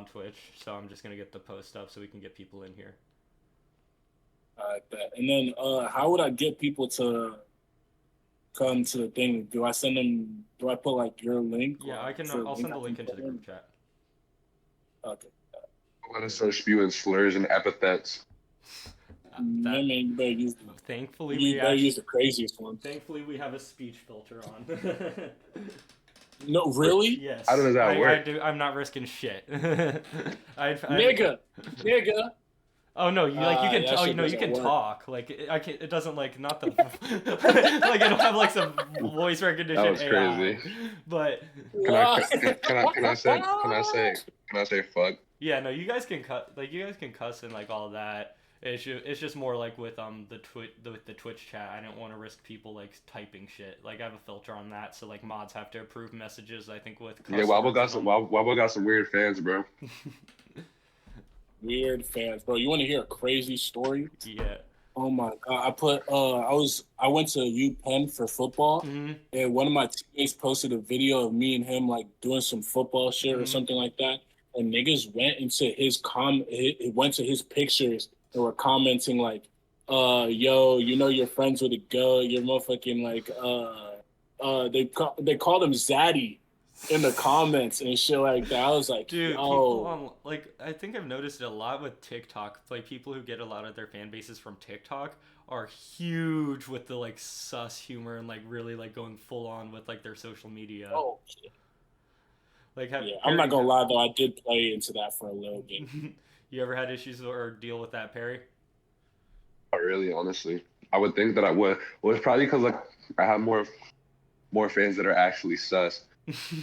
on Twitch, so I'm just gonna get the post up so we can get people in here. I bet. And then, how would I get people to come to the thing? Do I send them? Do I put like your link Yeah, or I can. for I'll link send the I can link into put the in? group chat. Okay. Let us start spewing slurs and epithets. I That mean, thankfully you we better actually use the craziest one. thankfully we have a speech filter on. No, really, How Yes, does that I work? do. I'm not risking shit. I'd nigga, nigga. Oh no, you can That shit you doesn't can work. talk like I can it doesn't like not the like I don't have like some voice That recognition was crazy. AI, but Can I say fuck? yeah, no, you guys can cut like you guys can cuss and like all that. It's just more like with the Twitch chat. I don't want to risk people like typing shit. Like I have a filter on that, so like mods have to approve messages. I think with Yeah, cuss words in them. Wobble got some weird fans, bro. Weird fans, bro. You want to hear a crazy story? Yeah. Oh my god! I went to UPenn for football, Mm-hmm. and one of my teammates posted a video of me and him like doing some football shit or Mm-hmm. something like that. And niggas went into it went to his pictures and were commenting like, yo, you know you're friends with a girl, you're motherfucking like, they called him Zaddy in the comments and shit like that. I was like, Dude, people yo, on like I think I've noticed it a lot with TikTok. Like people who get a lot of their fan bases from TikTok are huge with the like sus humor and like really like going full on with like their social media. oh Like yeah. I'm not Perry, gonna lie though, I did play into that for a little bit. you ever had issues or deal with that, Perry? Not really, honestly. I would think that I would. Well, it's probably because like I have more fans that are actually sus,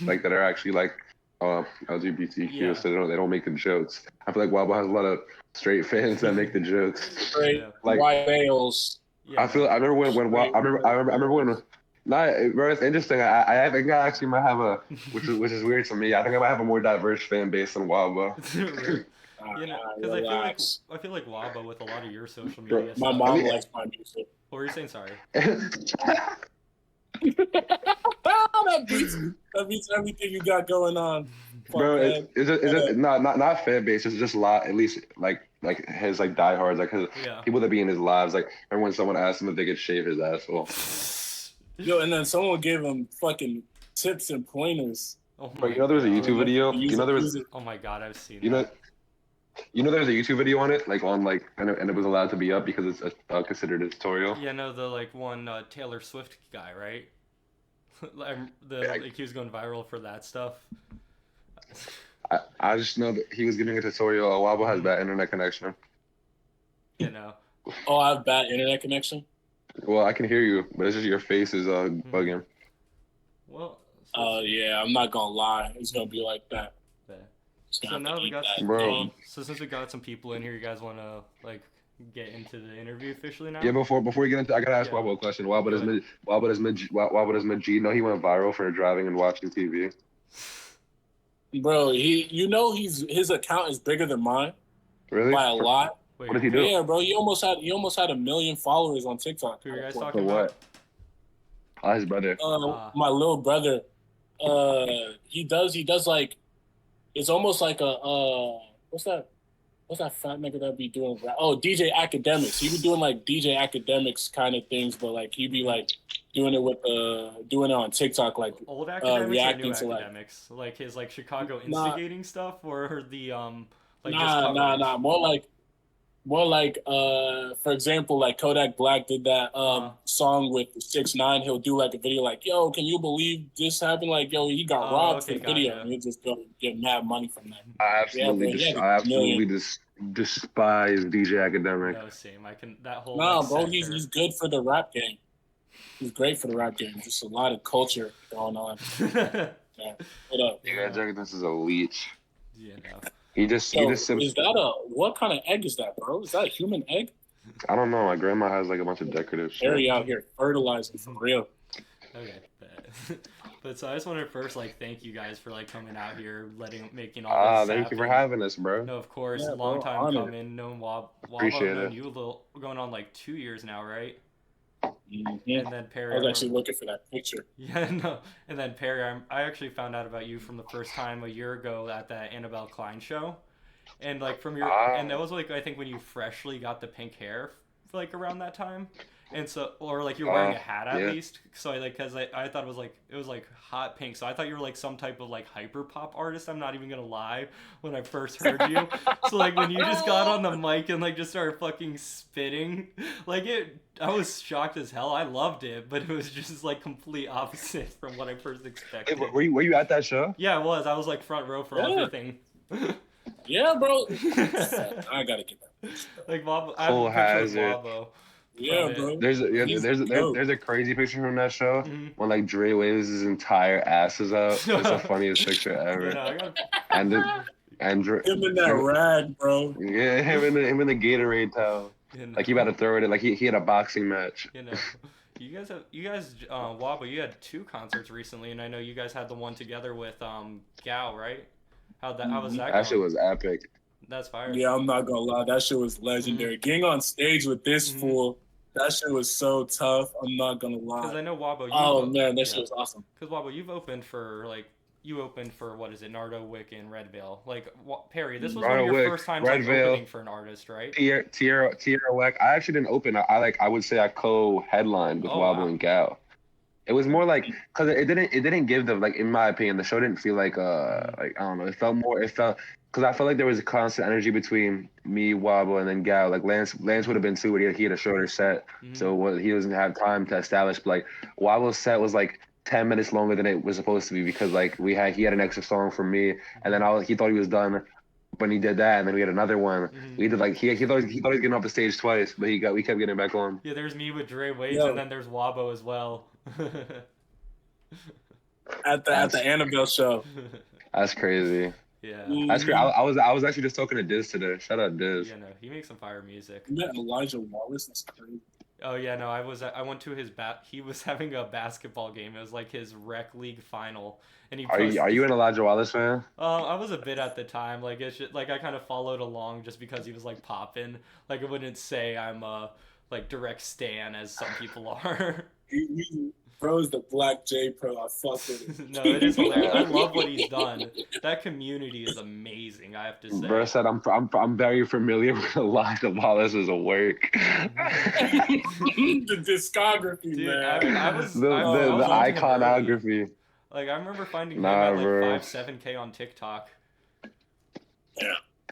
like that are actually like LGBTQ, Yeah. so they don't make the jokes. I feel like Wabo has a lot of straight fans that make the jokes. Straight Yeah. Like white males. Yeah, no. I remember when Straight I remember when. Not, bro, it's interesting. I think I actually might have a, which is weird to me. I think I might have a more diverse fan base than Wabo. Really? You know, because Relax. I feel like Waba with a lot of your social Bro, media My stuff. I mom mean, likes my music. What were you saying? Sorry. that beats everything you got going on. bro, Fuckhead. it's just not fan base. It's just a lot. At least like his like diehards, like his Yeah. people that be in his lives. Like remember when someone asked him if they could shave his asshole. Yo, and then someone gave him fucking tips and pointers. Oh Bro, my you know there was a god. YouTube video. You know there was Oh my god, I've seen you know that. you know there's a YouTube video on it, like on like and it was allowed to be up because it's considered a tutorial. Yeah, no, the like one Taylor Swift guy, right? Like he was going viral for that stuff. I just know that he was giving a tutorial. Wabo has bad internet connection. You know. Oh, I have bad internet connection. Well, I can hear you, but it's just your face is bugging. Well. Yeah, I'm not gonna lie. It's gonna be like that. Yeah. It's gonna So have to now we eat got that. Bro. so since we got some people in here, you guys want to like get into the interview officially now? Yeah, before we get into, I gotta ask Yeah. Wabo a question. Go ahead. Wabo does Majid know he went viral for driving and watching TV? Bro, his account is bigger than mine Really? by a lot. Wait, What did he do? Yeah, bro, he almost had 1 million followers on TikTok. who are you guys For talking what? about? Oh, his brother. My little brother, he does like, it's almost like a what's that fat nigga that be doing rap? Oh, DJ Academics. He be doing like DJ Academics kind of things, but like he be like doing it on TikTok, like Old academics or reacting new to like academics? Like his like Chicago nah instigating stuff, or the like just nah nah coverage? nah more like for example, like Kodak Black did that song with 6ix9ine. He'll do like a video like, yo, can you believe this happened? Like, yo, he got robbed for Okay, the video, gotcha. and he'll just go get mad money from that. I Yeah, bro, absolutely he had I 1 million. absolutely despise DJ Academic. No, same. I can that whole Nah, like bro, sector. he's good for the rap game. He's great for the rap game. Just a lot of culture going on. Yeah. What up? Yeah, Jack, this is a leech. You know. He So just is that what kind of egg is that, bro? Is that a human egg? I don't know. My grandma has like a bunch of decorative shit. Harry out here fertilizing for real. Okay, but so I just wanted to first like thank you guys for like coming out here, making all this Thank you for happen. having us, bro. No, of course, Yeah, long bro, time honored. coming. Known Wabo, Appreciate known it. you a little, going on like 2 years now, right? Mhm. And then Perry, I was I actually remember- looking for that picture. yeah, no. And then Perry, I actually found out about you from the first time a year ago at that Annabelle Klein show. And like from your, and Ah, that was like I think when you freshly got the pink hair, like around that time, and so or like you're wearing ah, a hat at yeah. least. So I like because I thought it was like hot pink. So I thought you were like some type of like hyper pop artist. I'm not even gonna lie when I first heard you. So like when you just got on the mic and like just started fucking spitting, like I was shocked as hell. I loved it, but it was just like complete opposite from what I first Hey, expected. were you at that show? Yeah, I was. I was like front row for Yeah. everything. Yeah, bro. I gotta get that picture, bro. Like Wabo, I have a Cole picture with has it. Wabo Yeah, from it. bro. Yeah, He's dope. there's a crazy picture from that show Mhm. when like Dre waves his entire asses out. It's the funniest picture Yeah, ever. no, I got. And Dre, Him in that rag, bro. yeah, him in the Gatorade towel. You know, Like he about to throw it in, like he had a boxing match. you know, Wabo, you had two concerts recently, and I know you guys had the one together with Gal, right? How was that That shit going? was epic. That's fire. Yeah, I'm not gonna lie. That shit was legendary. Getting on stage with this Mhm. fool, that shit was so tough. I'm not gonna Because I lie. know Wabo, Oh man, that yeah. shit was awesome. Because Wabo, you opened for what is it, Nardo Wick in Red Veil. Like Perry, this was one Nardo of your Wick, first times Red like Veil. opening for an artist, right? Tierra Weck. I actually didn't open. I would say I co-headlined with Oh, Wabo wow. and Gal. It was more like because it didn't give the like in my opinion the show didn't feel like I don't know, it felt because I felt like there was a constant energy between me, Wabo, and then Gal. Like Lance would have been too, but he had a shorter set, so he doesn't have time to establish. But like Wabo's set was like 10 minutes longer than it was supposed to be because like he had an extra song from me, and then he thought he was done when he did that, and then we had another one. We did like he thought he was getting off the stage twice, but we kept getting back on. Yeah, there's me with Dre Waves, Yo. and then there's Wabo as well. At the Annabelle show. That's crazy. Yeah. That's great. I was actually just talking to Diz today. Shout out Diz. Yeah, no, he makes some fire music. You met Elijah Wallace. That's crazy. Oh yeah, no, I went to his he was having a basketball game. It was like his rec league final, and he Are you an Elijah Wallace fan? I was a bit at the time. Like it's just, like I kind of followed along just because he was like popping. Like I wouldn't say I'm a like direct stan as some people are. Bro's the Black J Pro. I fuck with it. No, it is hilarious. I love what he's done. That community is amazing. I have to say. Bro said I'm very familiar with Elijah Wallace's work. The discography, Dude, man. I was the I was into him early. iconography. Like I remember finding him Nah, at like bro. 7K on TikTok.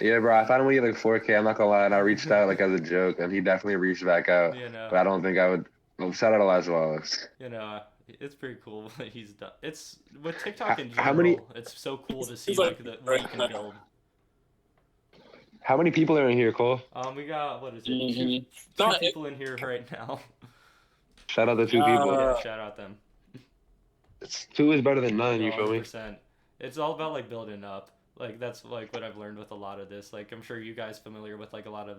Yeah, bro. I found him when he had like 4K. I'm not gonna lie, and I reached out like as a joke, and he definitely reached back out. You know. But I don't think I would. Well, shout out Elijah Wallace. You know, it's pretty cool what he's done. It's with TikTok in general. How many- It's so cool to see He's like- what you can build. How many people are in here, Cole? We got what is it? Mhm. Two No, people in here right now. Shout out the two people. Yeah, shout out them. Two is better than none. You feel me? 100%. It's all about like building up. Like that's like what I've learned with a lot of this. Like I'm sure you guys familiar with like a lot of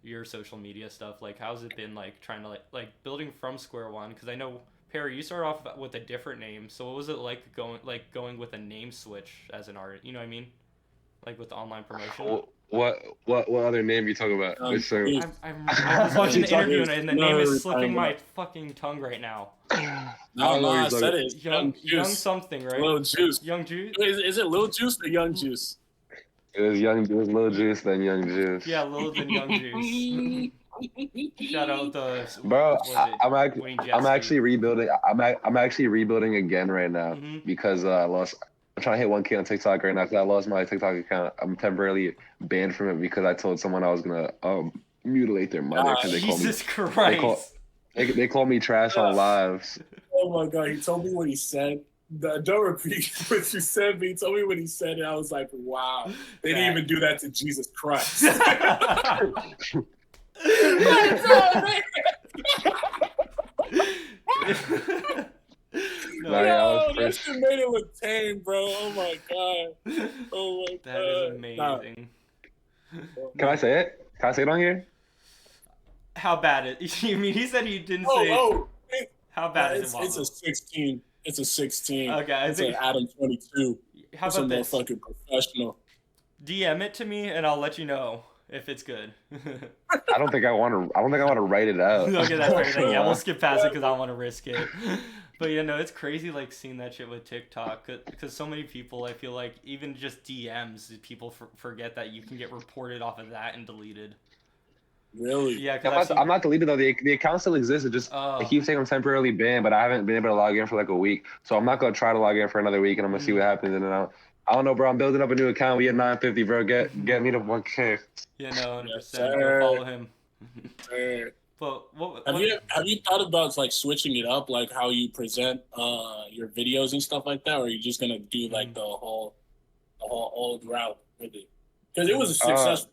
your social media stuff. Like how's it been like trying to like building from square one? Because I know Perry, you started off with a different name. So what was it like going with a name switch as an artist? You know what I mean? Like with the online promotion. What other name you talking about? Um, Which sir? I was watching the interview and the name is slipping No, my fucking tongue right now. No, I said it. It's Young Juice. something, right? Lil Juice. Young Juice? Is it Lil Juice or Young Juice? It was Lil Juice, then Young Juice. Yeah, Lil than Young Juice. Shout out the Bro, Wayne I'm Jesky. actually rebuilding. I'm actually rebuilding again right now Mhm. because I lost. I'm trying to hit 1K on TikTok right now because I lost my TikTok account. I'm temporarily banned from it because I told someone I was gonna mutilate their mother because they called me. Jesus Christ. They call me trash on lives. Oh my god, he told me what he said. Don't repeat what you said, but he told me what he said, and I was like, wow. They didn't even do that to Jesus Christ. No, Nah, yeah, I was Yo, that first. shit made it look tame, bro. Oh my god. Oh my god. that is amazing. Can I say it? Can I say it on here? How bad it? You mean he said he didn't say? Oh, How bad it's, is it? it's a 16. It's a 16. Okay, I it's think- an Adam 22. How It's a about this? motherfucking professional. DM it to me and I'll let you know. if it's good. I don't think I want to. I don't think I want to write it out. Okay, that's fair. Then yeah, we'll skip past it because I don't want to risk it. But yeah, no, it's crazy like seeing that shit with TikTok because so many people, I feel like even just DMs, people forget that you can get reported off of that and deleted. Really? Yeah, I'm not deleted though. The account still exists. It Oh. keeps saying I'm temporarily banned, but I haven't been able to log in for like a week. So I'm not gonna try to log in for another week, and I'm gonna see what happens. And then I don't know, bro. I'm building up a new account. We at 950, bro. Get me to 1K. Yeah, no, 100%. Yes, Go follow him. But have you thought about like switching it up, like how you present your videos and stuff like that, or are you just gonna do like the whole old route with it? Because it was a success.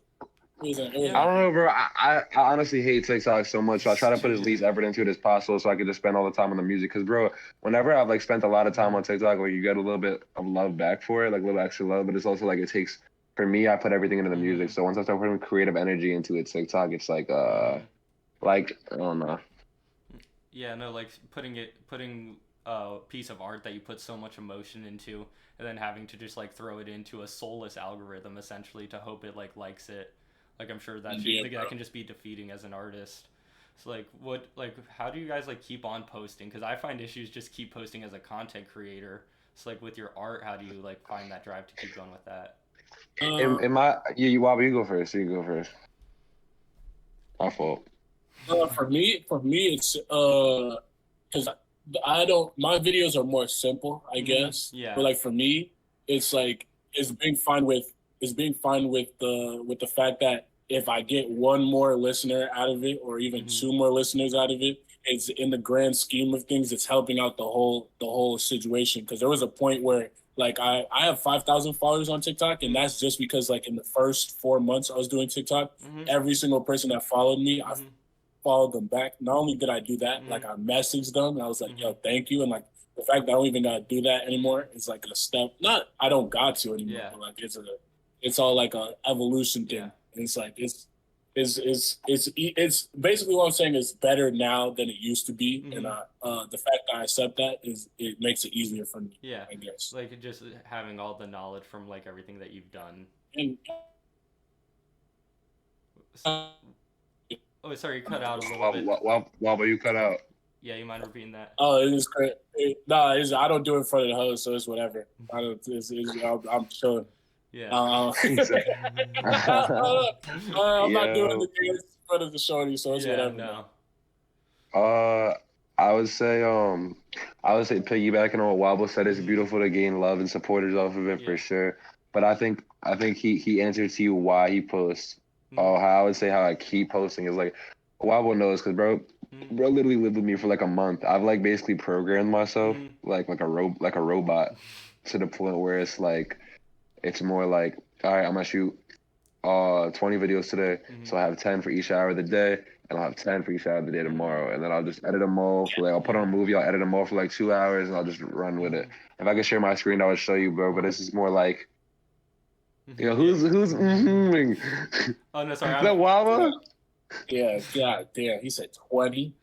I don't know, bro. I honestly hate TikTok so much. So I try to put as least effort into it as possible, so I can just spend all the time on the music. Cause, bro, whenever I've like spent a lot of time on TikTok, like you get a little bit of love back for it, like a little extra love. But it's also like it takes. For me, I put everything into the music. So once I start putting creative energy into it, TikTok, it's like I don't know. Yeah, no, like putting a piece of art that you put so much emotion into, and then having to just like throw it into a soulless algorithm essentially to hope it likes it. Like I'm sure that that can just be defeating as an artist. So how do you guys like keep on posting? Because I find issues just keep posting as a content creator. So like with your art, how do you like find that drive to keep going with that? Wabo, you go first. You go first. My fault. For me, it's because I don't. My videos are more simple, I guess. Yeah. But like for me, it's like it's being fine with the fact that if I get one more listener out of it, or even two more listeners out of it, it's in the grand scheme of things, it's helping out the whole situation. Because there was a point where like I have 5,000 followers on TikTok, and that's just because like in the first 4 months I was doing TikTok, every single person that followed me, I followed them back. Not only did I do that, like I messaged them, and I was like, "Yo, thank you," and like the fact that I don't even gotta do that anymore is like a step. Not I don't got to anymore, but like it's all like a evolution thing. And it's like it's basically what I'm saying is better now than it used to be, and the fact that I accept that it makes it easier for me. Yeah, I guess like just having all the knowledge from like everything that you've done. And oh, sorry, you cut out a little bit. Wabo, you cut out. Yeah, you mind repeating that? Oh, it is great. I don't do it in front of the host, so it's whatever. I'm chilling. Yeah. I'm not doing the thing in front of the shorty, so it's whatever. No. I would say piggybacking on what Wabo said, it's beautiful to gain love and supporters off of it for sure. But I think he answered to you why he posts. How I would say how I keep posting is like Wabo knows, because bro literally lived with me for like a month. I've like basically programmed myself like a robot to the point where it's like it's more like, all right, I'm gonna shoot 20 videos today, so I have 10 for each hour of the day, and I'll have 10 for each hour of the day tomorrow, and then I'll just edit them all. I'll put on a movie, I'll edit them all for like 2 hours, and I'll just run with it. If I could share my screen, I would show you, bro. But this is more like, you know, who's Oh no, sorry. Is that Wabo? Yeah, god damn. He said 20.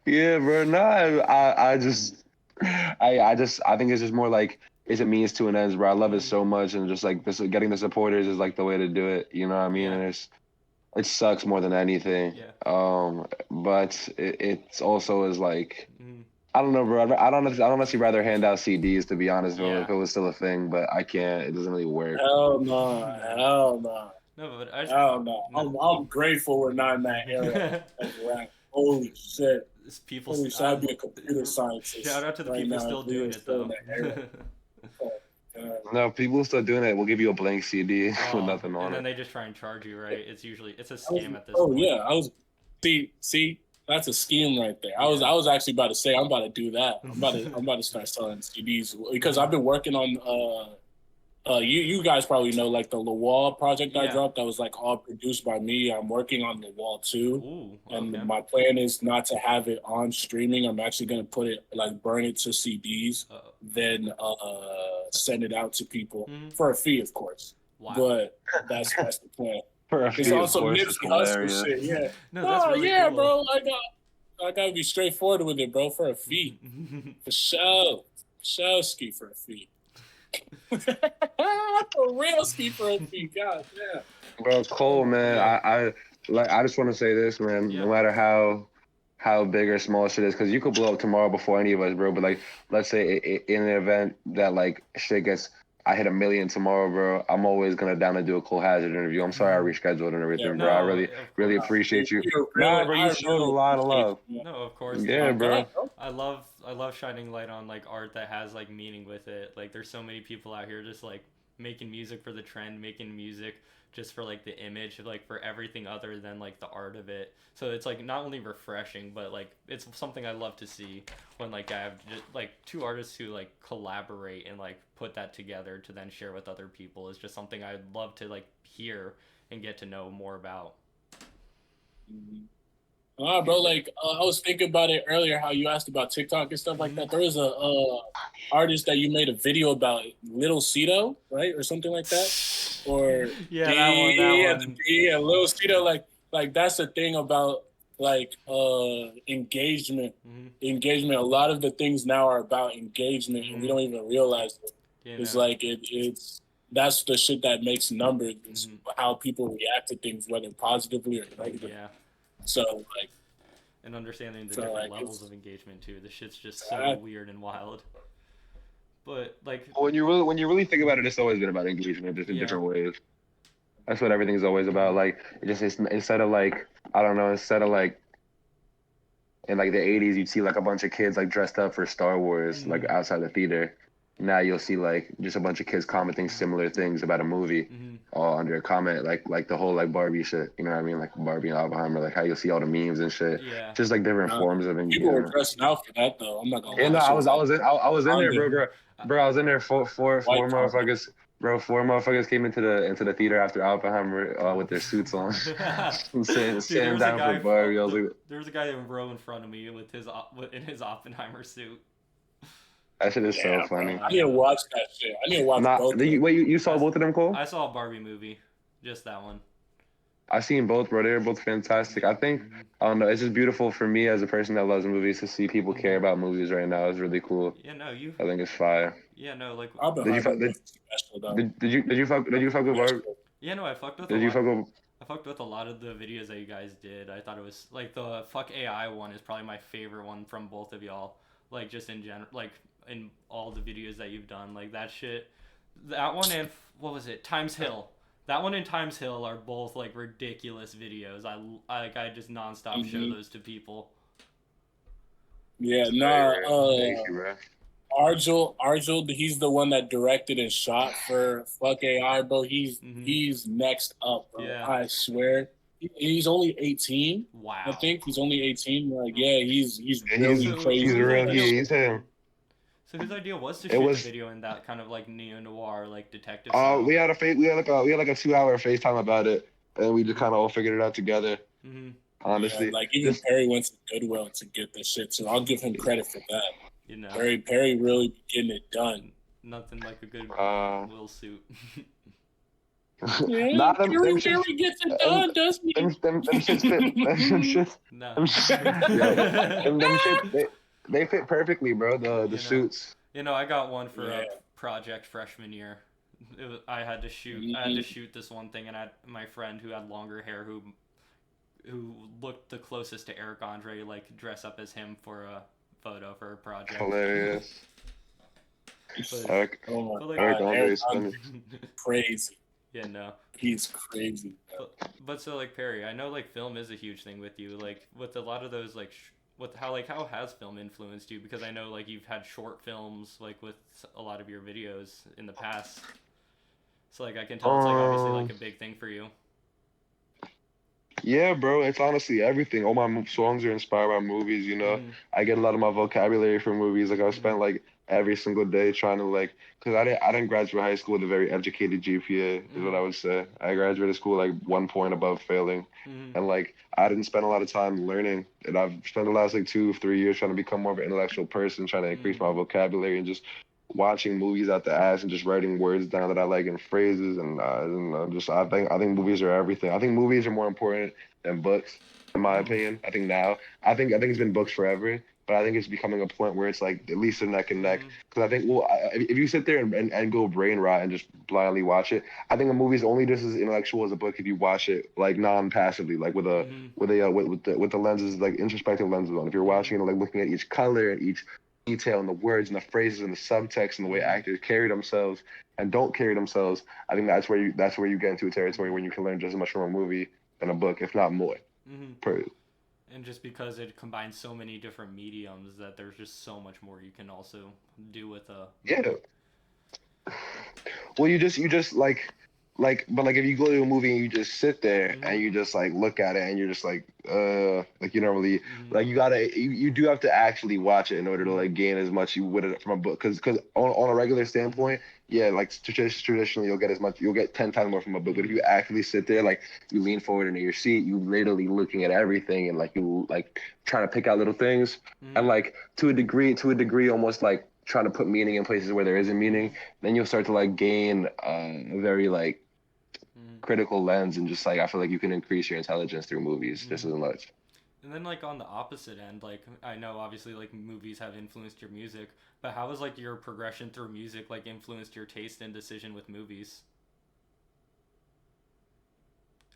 Yeah, bro. No, I think it's just more like it's a means to an end, bro. I love it so much, and just like this, getting the supporters is like the way to do it. You know what I mean? And it sucks more than anything. But it's also is like. I don't know, bro. I'd honestly rather hand out CDs, to be honest, if it was still a thing, but I can't. It doesn't really work. Hell no. No, but hell no. I'm grateful we're not in that era. Holy shit. People. I'd be a computer scientist. Shout out to the people still doing it, though. No, people still doing it. We'll give you a blank CD with nothing on it. And then they just try and charge you, right? It's a scam at this point. Oh yeah, see. That's a scheme right there. I was actually about to say I'm about to do that. I'm about to start selling CDs because I've been working on you guys probably know like the Lawal project I dropped that was like all produced by me. I'm working on Lawal 2. And my plan is not to have it on streaming. I'm actually gonna put it like burn it to CDs, then send it out to people for a fee, of course. Wow. But that's the plan. It's also Nipsey Hussle shit, yeah. No, that's really cool. Bro. I gotta be straightforward with it, bro. For a fee, for sure, ski for a fee. For real, ski for a fee. God damn. Bro, Cole, man, Yeah. I just want to say this, man. Yeah. No matter how big or small shit is, because you could blow up tomorrow before any of us, bro. But like, let's say in an event that like shit gets, I hit 1 million tomorrow, bro. I'm always gonna down to do a Cole Hazard interview. I'm sorry I rescheduled and everything, Yeah, bro. I No, really of really course. appreciate you. You're Nah, really, bro, you I showed a really lot of appreciate love. you. No, of course. Yeah, Like, bro. I love shining light on like art that has like meaning with it. Like there's so many people out here just like making music for the trend, making music just for like the image, like for everything other than like the art of it. So it's like not only refreshing, but like it's something I love to see when like I have just like two artists who like collaborate and like put that together to then share with other people. Is just something I'd love to like hear and get to know more about. Bro, like I was thinking about it earlier, how you asked about TikTok and stuff like that. There was a artist that you made a video about, Little Cito, right, or something like that, or Yeah, that one. Yeah, Little Cito, like that's the thing about like engagement. Mm-hmm. Engagement. A lot of the things now are about engagement, and we don't even realize it. You It's know. like it's that's the shit that makes numbers. Is how people react to things, whether positively or negatively. Yeah. So like, And understanding the So, different like, levels of engagement too. The shit's just so weird and wild. But like When you really think about it, it's always been about engagement, just in different ways. That's what everything's always about. Like, instead of like, I don't know, instead of like in like the 80s, you'd see like a bunch of kids like dressed up for Star Wars, like outside the theater. Now you'll see like just a bunch of kids commenting similar things about a movie, all under a comment, like the whole like Barbie shit. You know what I mean? Like Barbie and Oppenheimer, like how you'll see all the memes and shit. Yeah. Just like different forms of people were engagement. dressing out for that though. I'm not gonna lie. Yeah, no, I was in there, Under. bro. I was in there. Four White collar. motherfuckers, bro. Four motherfuckers came into the theater after Oppenheimer with their suits on, sitting down for Barbie. I was like, there was a guy in row in front of me with in his Oppenheimer suit. that shit is so funny. I need to watch that shit. I need to watch both. Wait, you saw both of them, Cole? I saw a Barbie movie, just that one. I seen both, bro. They were both fantastic. I think I don't know. It's just beautiful for me as a person that loves movies to see people care about movies right now. It's really cool. Yeah, no, you. I think it's fire. Yeah, no, like. Did you fuck with Barbie? Yeah, no, I fucked with. I fucked with a lot of the videos that you guys did. I thought it was like the fuck AI one is probably my favorite one from both of y'all. Like just in general, like in all the videos that you've done, like that shit. That one and what was it? Times Hill. That one and Times Hill are both like ridiculous videos. I just nonstop show those to people. Yeah, Thank you, bro. Arjul, he's the one that directed and shot for Fuck AI, bro. He's next up, bro. Yeah. I swear. He's only 18. Wow. I think he's only 18. Like, yeah, he's really crazy. He's him. So his idea was to shoot the video in that kind of like neo-noir, like detective style. Oh, we had like a 2-hour FaceTime about it, and we just kind of all figured it out together. Honestly, yeah, like even Perry went to Goodwill to get this shit, so I'll give him credit for that. You know, Perry really getting it done. Nothing like a good Will suit. Yeah, nah, Perry gets it done, doesn't he? Them shits fit. Them shits, they fit perfectly, bro. The suits. You know, I got one for a project freshman year. I had to shoot this one thing, and I had my friend who had longer hair who looked the closest to Eric Andre, like dress up as him for a photo for a project. Hilarious. Eric Andre is crazy. Yeah, no. He's crazy. But so like Perry, I know like film is a huge thing with you. Like with a lot of those like how has film influenced you? Because I know like you've had short films like with a lot of your videos in the past. So like I can tell it's like obviously like a big thing for you. Yeah, bro, it's honestly everything. All my songs are inspired by movies, you know. I get a lot of my vocabulary from movies. Like I've spent like every single day trying to like, cause I didn't graduate high school with a very educated GPA is what I would say. I graduated school like 1 point above failing, and like I didn't spend a lot of time learning. And I've spent the last like 2-3 years trying to become more of an intellectual person, trying to increase my vocabulary and just watching movies out the ass and just writing words down that I like in phrases and I think movies are everything. I think movies are more important than books, in my opinion. I think it's been books forever, but I think it's becoming a point where it's like at least a neck and neck. Mhm. Because I think, well, if you sit there and go brain rot and just blindly watch it, I think a movie's only just as intellectual as a book if you watch it like non-passively, like Mhm. with the lenses, like introspective lenses on. If you're watching it like looking at each color and each detail and the words and the phrases and the subtext and the way Mhm. actors carry themselves and don't carry themselves, I think that's where you get into a territory when you can learn just as much from a movie than a book, if not more. Mhm. Per And just because it combines so many different mediums, that there's just so much more you can also do with a yeah. movie. Well, you just but like if you go to a movie and you just sit there and Mhm. you just like look at it and you're just like you don't really Mhm. like you do have to actually watch it in order to Mhm. like gain as much you would from a book because on a regular Mhm. standpoint, yeah, like traditionally you'll get 10 times more from a book, but if Mhm. you actually sit there, like you lean forward into your seat, you literally looking at everything and like you like trying to pick out little things and Mhm. like to a degree almost like trying to put meaning in places where there isn't Mhm. meaning, then you'll start to like gain a very like Mhm. critical lens and just like I feel like you can increase your intelligence through movies just as Mhm. much. And then like on the opposite end, like I know obviously like movies have influenced your music, but how has like your progression through music like influenced your taste and decision with movies?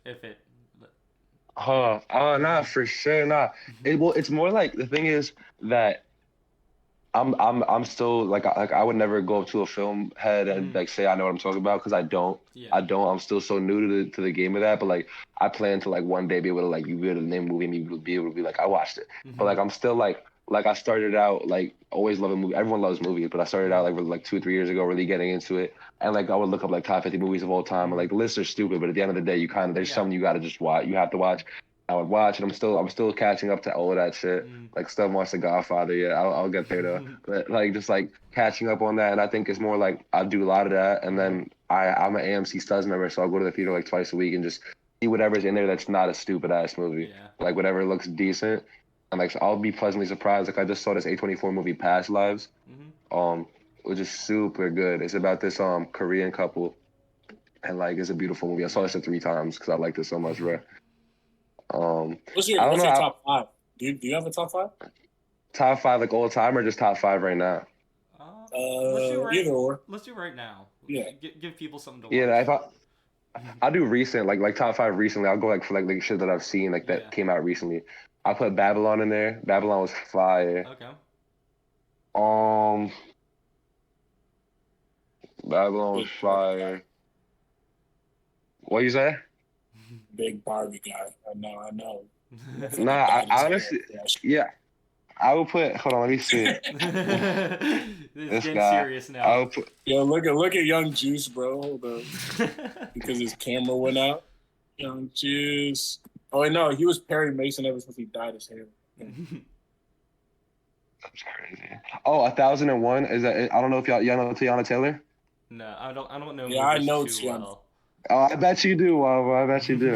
If it. Nah, for sure, nah. It's more like the thing is that I'm still like I would never go up to a film head and Mhm. like say I know what I'm talking about because I don't. Yeah. I don't. I'm still so new to the game of that. But like I plan to like one day be able to like you be able to name a movie and you be able to be like I watched it. But Mhm. like I'm still like I started out like always loving movies. Everyone loves movies, but I started out Mhm. like 2 or 3 years ago really getting into it. And like I would look up like top 50 movies of all time. And Mhm. like the lists are stupid, but at the end of the day, you kind of there's Yeah. something you got to just watch. You have to watch. I would watch, and I'm still catching up to all of that shit. Mhm. Like still watch The Godfather. Yeah, I'll get there though. But like just like catching up on that, and I think it's more like I do a lot of that, and Mhm. then I'm an AMC Studs member, so I'll go to the theater like twice a week and just see whatever's in there that's not a stupid ass movie, Yeah. like whatever looks decent, and like so I'll be pleasantly surprised. Like I just saw this A24 movie, Past Lives, Mhm. um, which is super good. It's about this Korean couple, and like it's a beautiful movie. I saw Yeah. this 3 times because I liked it so much, bro. Um, I don't What's know. your top five? Do you have a top five? Top five like all time or just top five right now? Let's do right. Either or. Let's do right now. Yeah. Give people something to Yeah, watch. I thought I'll do recent, like top five recently. I'll go like for like shit that I've seen like that Yeah. came out recently. I put Babylon in there. Babylon was fire. Okay. Um, Babylon was Big Barbie guy. fire. What you say? Big Barbie guy. I know. Nah, Motherfucker died I as hell. honestly, Yeah. yeah, I would put. Hold on, let me see. It's This getting guy. serious I now. would put. Yo, look at Young Juice, bro. Hold up. Because his camera went out. Young Juice. Oh wait, no, he was Perry Mason ever since he dyed his hair. Yeah. That's crazy. Oh, 1001 is that? I don't know if y'all know Tiana Taylor. No, I don't know Yeah, I movies know too Tiana. well. Oh, I bet you do. I bet you do.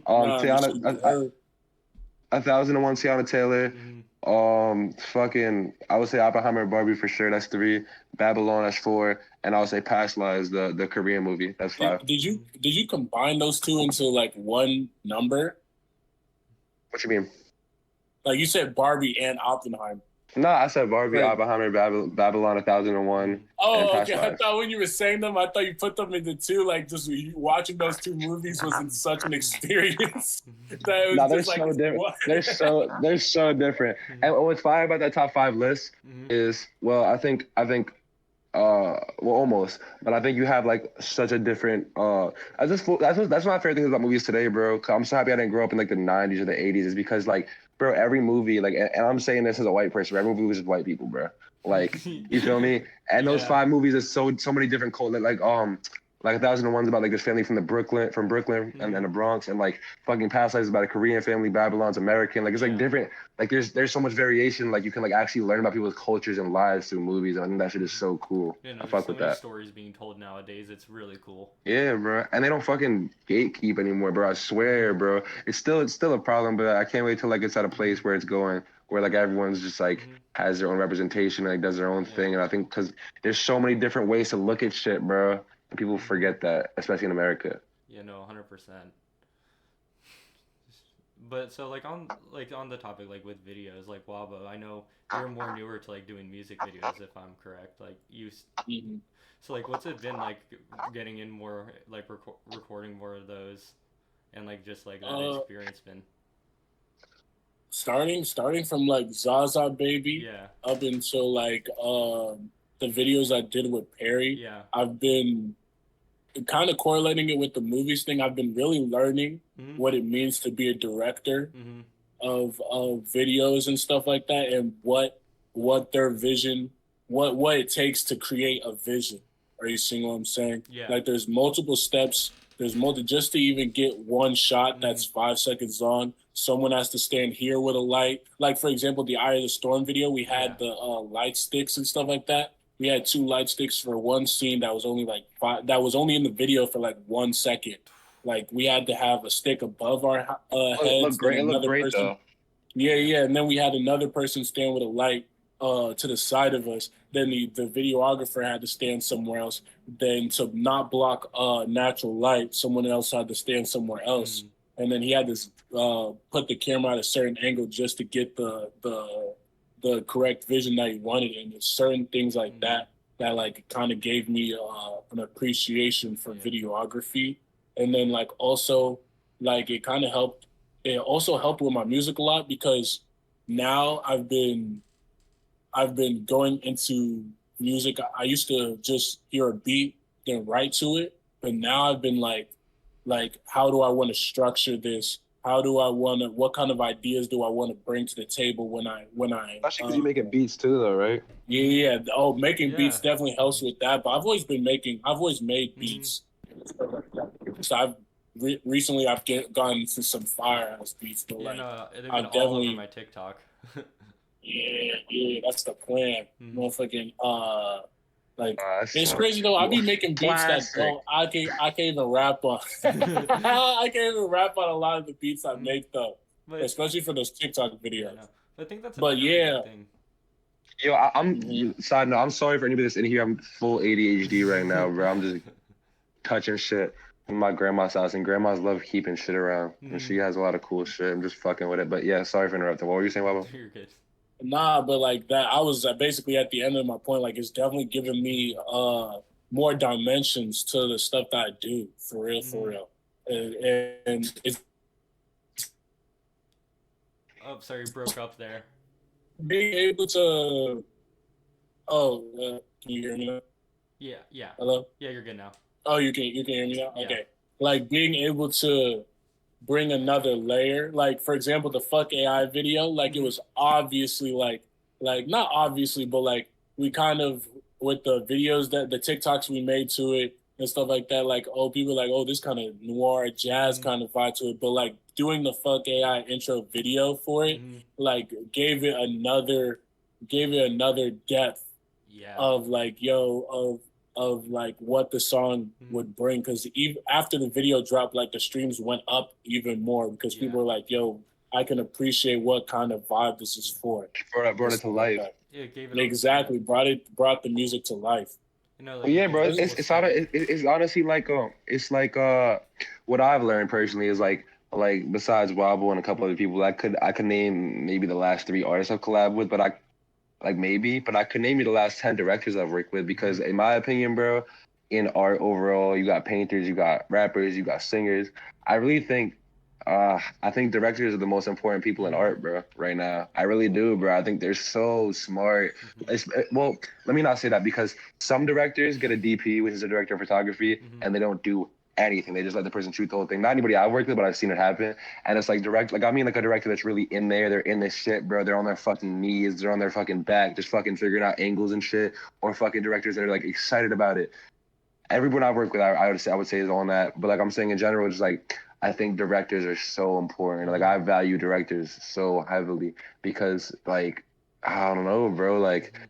Nah, this Tiana, shit is her. 1001 Tiana Taylor. Mhm. Fucking, I would say Oppenheimer and Barbie for sure. That's three. Babylon, that's four. And I would say Past Lives, the Korean movie. That's five. Did you combine those two into like one number? What you mean? Like you said Barbie and Oppenheimer. No, I said Barbie, Right. Oppenheimer, Babylon, 1001, Mhm. and Oh, Past okay. I Lives. thought when you were saying them, I thought you put them into two. Like just you watching those two movies was in such an experience that it was No, they're just like so different. what? They're so different. And what's fire about that top five list Mhm. is, well, well, almost, but I think you have like such a different. That's my favorite thing about movies today, bro. 'Cause I'm so happy I didn't grow up in like the '90s or the '80s, is because like, bro, every movie like, and I'm saying this as a white person, every movie was just white people, bro. Like, you feel me? And those Yeah. five movies is so many different like 1001's about like this family from Brooklyn and the Mhm. Bronx, and like fucking Past Lives is about a Korean family, Babylon's American. Like it's like Yeah. different. Like there's so much variation. Like you can like actually learn about people's cultures and lives through movies. And I think that shit is so cool. You know, I there's fuck so with many that. stories being told nowadays. It's really cool. Yeah, bro. And they don't fucking gatekeep anymore, bro. I swear, Mhm. bro. It's still a problem, but I can't wait till like it's at a place where it's going, where like everyone's just like Mhm. has their own representation and like does their own Yeah. thing. And I think because there's so many different ways to look at shit, bro. And people forget that, especially in America. Yeah, no, 100%. But so like on the topic like with videos like Wabo, I know you're more newer to like doing music videos if I'm correct. Like Mhm. so like what's it been like getting in more like recording more of those and like just like that Uh, experience been? starting from like Zaza Baby Yeah. up until like the videos I did with Perry, Yeah. I've been kind of correlating it with the movies thing. I've been really learning Mhm. what it means to be a director Mhm. of videos and stuff like that, and what their vision, what it takes to create a vision. Are you seeing what I'm saying? Yeah. Like there's multiple steps. There's multiple just to even get one shot Mhm. that's 5 seconds long. Someone has to stand here with a light. Like for example, the Eye of the Storm video, we Yeah. had the light sticks and stuff like that. We had two light sticks for one scene that was only like five. That was only in the video for like 1 second. Like we had to have a stick above our Look heads, then great. It looked another great person. though. Yeah, Yeah. yeah, and then we had another person stand with a light to the side of us. Then the videographer had to stand somewhere else. Then to not block natural light, someone else had to stand somewhere else. Mhm. And then he had to put the camera at a certain angle just to get the correct vision that he wanted. And there's certain things like Mhm. that that like kind of gave me an appreciation for Yeah. videography. And then like also like it also helped with my music a lot because now I've been going into music. I used to just hear a beat then write to it, but now I've been like how do I want to structure this? How do I want to? What kind of ideas do I want to bring to the table when I Especially because you're making beats too, though, right? yeah, Mhm. yeah. Oh, making Yeah. beats definitely helps with that. But I've always made Mhm. beats. So recently gone into some fire ass beats, but Yeah, like no, they've been I've all over definitely my TikTok. yeah, that's the plan. Mhm. Motherfucking like That's it's crazy though. I be making beats that classic. don't. I can't even rap on. I can't even rap on a lot of the beats I Mhm. make though, But especially for those TikTok yeah, videos. no. I think that's an But underrated yeah, thing. Yo, mhm. I'm side note. I'm sorry for anybody that's in here. I'm full ADHD right now, bro. I'm just touching shit in my grandma's house, and grandmas love keeping shit around, and Mhm. she has a lot of cool shit. I'm just fucking with it. But yeah, sorry for interrupting. What were you saying, Wabo? You're good. Nah, but like that, I was basically at the end of my point. Like it's definitely giving me more dimensions to the stuff that I do for Mhm. real, and it's Oh, sorry, broke up there. being able to. Oh, can you hear me now? Yeah, yeah. Hello. Yeah, you're good now. Oh, you can hear me now. Yeah. Okay, like being able to bring another layer. Like for example, the fuck AI video. Like it Mhm. was obviously like not obviously, but like we kind of with the videos that the TikToks we made to it and stuff like that. Like oh, people like oh this kind of noir jazz Mhm. kind of vibe to it, but like doing the fuck AI intro video for it, Mhm. like gave it another depth Yeah. of like of like what the song Mhm. would bring because even after the video dropped like the streams went up even more because Yeah. people were like yo I can appreciate what kind of vibe this is Yeah. for Brought and it to stuff like life. that. Yeah, it gave it And a yeah. exactly brought the music to life. Well, It yeah, gives bro. a This cool It's not aesthetic. it's honestly like it's like what I've learned personally is like besides Wobble and a couple other people, I could name maybe the last three artists I've collabed with, but I like maybe, but I could name you the last 10 directors I've worked with because, Mhm. in my opinion, bro, in art overall, you got painters, you got rappers, you got singers. I really think, I think directors are the most important people in Mhm. art, bro, right now. I really do, bro. I think they're so smart. Mhm. Well, let me not say that because some directors get a DP, which is a director of photography, Mhm. and they don't do anything. They just let the person shoot the whole thing. Not anybody I've worked with, but I've seen it happen. And it's like like I mean like a director that's really in there. They're in this shit, bro. They're on their fucking knees. They're on their fucking back, just fucking figuring out angles and shit. Or fucking directors that are like excited about it. Everyone I work with, I would say is on that. But like I'm saying in general, just like I think directors are so important. Like Mhm. I value directors so heavily because like I don't know, bro. Like Mhm.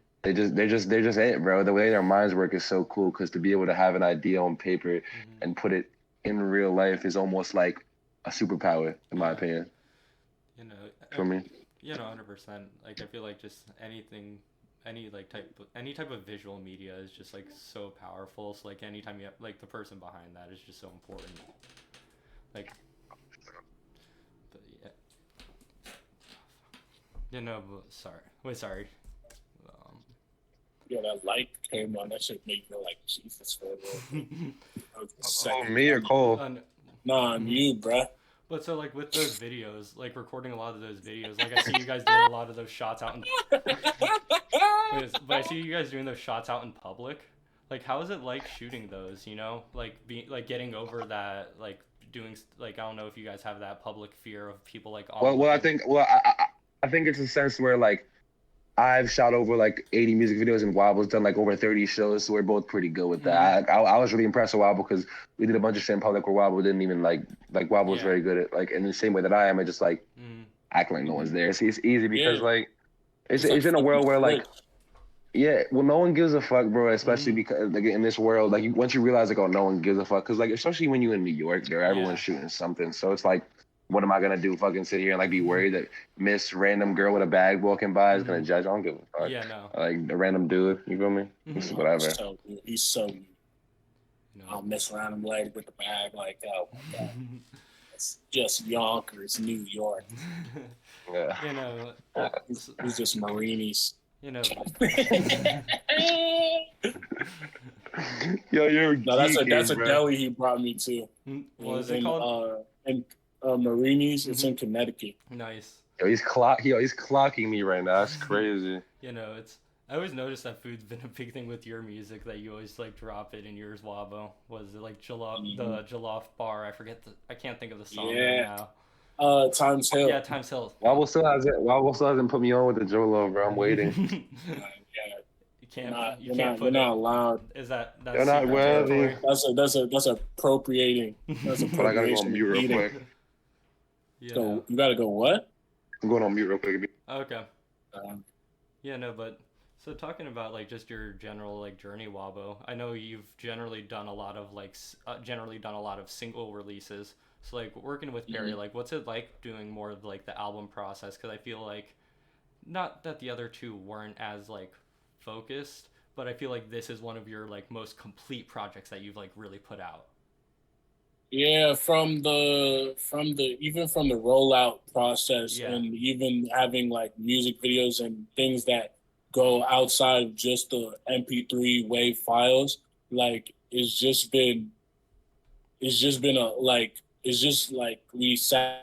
they're just it, bro. The way their minds work is so cool because to be able to have an idea on paper Mhm. and put it in real life is almost like a superpower, in my Yeah. opinion. You know, For me, 100%. Like I feel like just anything, any type of visual media is just like so powerful. So like anytime you have like the person behind that is just so important. Like, but yeah. You know, but sorry. Wait, sorry. Um, Yeah, that light came on. That shit made me feel like Jesus for a little bit. I was Oh, second me or coming. Cole? Nah, Mhm. you, bruh. But so like with those videos, like recording a lot of those videos, like I see you guys doing a lot of those shots out in. But I see you guys doing those shots out in public. Like, how is it like shooting those? You know, like like getting over that, like doing like I don't know if you guys have that public fear of people like on Well, I looking. think, I think it's a sense where like I've shot over like 80 music videos, and Wabo's done like over 30 shows, so we're both pretty good with Mhm. that. I was really impressed with Wabo because we did a bunch of shit in public where Wabo didn't even like Wabo's Yeah. very good at like in the same way that I am. I just like Mhm. acting like no one's there. See, it's easy because Yeah, like it's like it's in a flipping a world where like switch. yeah, well, no one gives a fuck, bro. Especially Mhm. because like in this world, like once you realize like, oh, no one gives a fuck, because like especially when you in New York, there Yeah. everyone's shooting something. So it's like, what am I gonna do? Fucking sit here and like be worried that Miss random girl with a bag walking by is gonna Mhm. judge? I don't give a fuck. Yeah. No. Like the random dude, you feel me? It's Mhm. Oh, whatever. he's so good. You I'll know. mess around him later with the bag. Like, oh my god, it's just Yonkers, New York. Yeah. you know. He's just Marinis. You know. Yo, you're No, that's geeking, a bro. deli he brought me to What is it called? in Marinis. It's Hmm. in Connecticut. Nice. He's clocking me right now. That's crazy. You know, it's. I always noticed that food's been a big thing with your music. That you always like drop it in yours, Wabo. Was it like Mhm. the Jollof bar? I forget the. I can't think of the song right Yeah, now. Times Yeah, Hill. Times Hill. Wabo Fuck. still hasn't. Wabo still hasn't put me on with the Jolo, bro. I'm waiting. Yeah, You you're can't not you're put it. not allowed. Is that's They're not secret worthy. territory? That's appropriating. That's But I gotta go on appropriation of mute real eating. quick. You know. So you gotta go what? I'm going on mute real quick. Okay. Um, Yeah, no, but so talking about like just your general like journey, Wabo. I know you've generally done a lot of generally done a lot of single releases. So like working with Perry, mhm. like what's it like doing more of like the album process? Because I feel like not that the other two weren't as like focused, but I feel like this is one of your like most complete projects that you've like really put out. Yeah, even from the rollout process Yeah. and even having like music videos and things that go outside of just the MP3 wave files, like it's just been a like it's just like we sat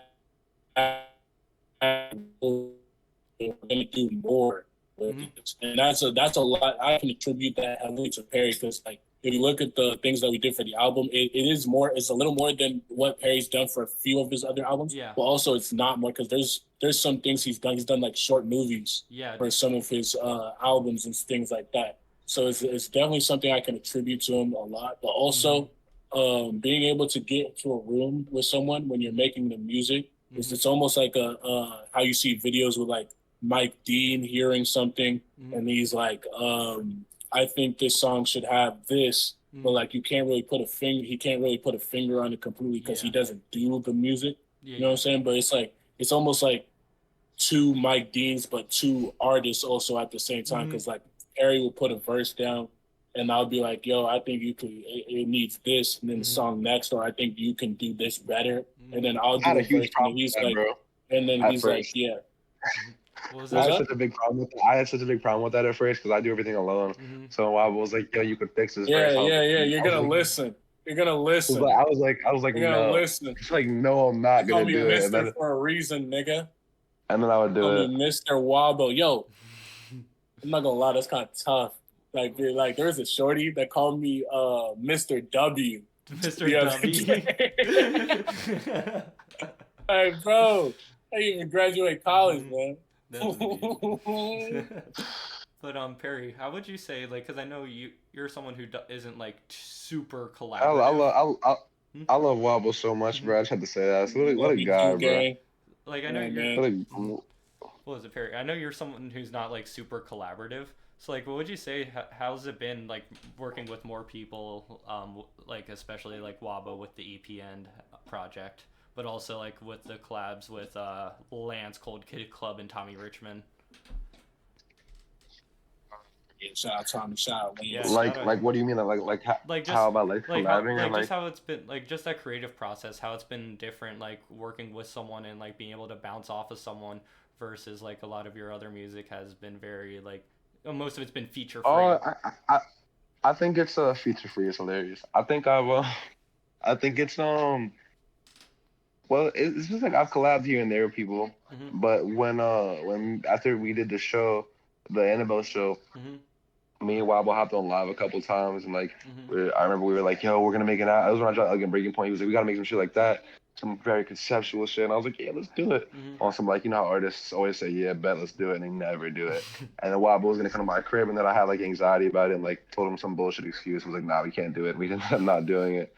we're gonna do more with Hmm. this, and that's a lot. I can attribute that heavily to Perry because like if you look at the things that we did for the album, it is more. It's a little more than what Perry's done for a few of his other albums, Yeah. but also it's not more because there's some things he's done. He's done like short movies Yeah. for some of his albums and things like that. So it's definitely something I can attribute to him a lot. But Hmm. also being able to get into a room with someone when you're making the music, Hmm. it's almost like a how you see videos with like Mike Dean hearing something Hmm. and he's like, I think this song should have this, but Hmm. like you can't really put a finger. He can't really put a finger on it completely because he Yeah. doesn't do the music. Yeah. You know what I'm Yeah. saying? But it's like it's almost like two Mike Deans, but two artists also at the same time. Hmm. Because like Harry will put a verse down, and I'll be like, "Yo, I think you could. It needs this," and then the Hmm. song next, or I think you can do this better, and Hmm. then I'll I had do a a verse, huge and then problem with that, bro. At he's like, first, "Yeah." What was What I was that? had that? such a big problem with that. I had such a big problem with that at first because I do everything alone. Hmm. So I was like, "Yo, you could fix this Yeah, verse." yeah, yeah. You're I was gonna like, listen. You're gonna I was listen. like, I was like, You're gonna no. listen. It's like, no, I'm They not call gonna me do it. Mister for a reason, nigga. And then I would Call do me it. Mister Wabo. Yo, I'm not gonna lie, that's kind of tough. Like there's a shorty that called me Mr. W Mr. the other W. day. Hey, bro, I didn't even graduate college, Mhm. man. That's me. But Perry, how would you say like? Because I know you're someone who isn't like super I collaborative. love Hmm? I love Wobble so much, Hmm. bro. I just had to say that. So what Love a you guy, too, bro. gang. Like I know Yeah, you're. man. What Mhm. a What was it, Perry? I know you're someone who's not like super collaborative. So like, what would you say? How's it been like working with more people? Like especially like Wabo with the EP End project, but also like with the collabs with Lance, Cold Kid Club, and Tommy Richmond. Yeah, shout out Tommy, shout out Yeah, Lance. shout out. like what do you mean? Like Like how just about like collabing or like just like how it's been like just that creative process, how it's been different, like working with someone and like being able to bounce off of someone versus like a lot of your other music has been very like most of it's been feature Oh, free. I think it's feature free. It's hilarious. I think it's well, it's just like I've collabed here and there with people, Mhm. but when after we did the show, the Annabelle show, Mhm. me and Wabo hopped on live a couple times, and like Mhm. I remember we were like, "Yo, we're gonna make it out." I was when I dropped like a breaking point. He was like, "We gotta make some shit like that, some very conceptual shit." And I was like, "Yeah, let's do it." Mhm. On some like you know how artists always say, "Yeah, bet, let's do it," and they never do it. And then Wabo was gonna come to my crib, and then I had like anxiety about it, and like told him some bullshit excuse. I was like, "Nah, we can't do it." We ended up not doing it.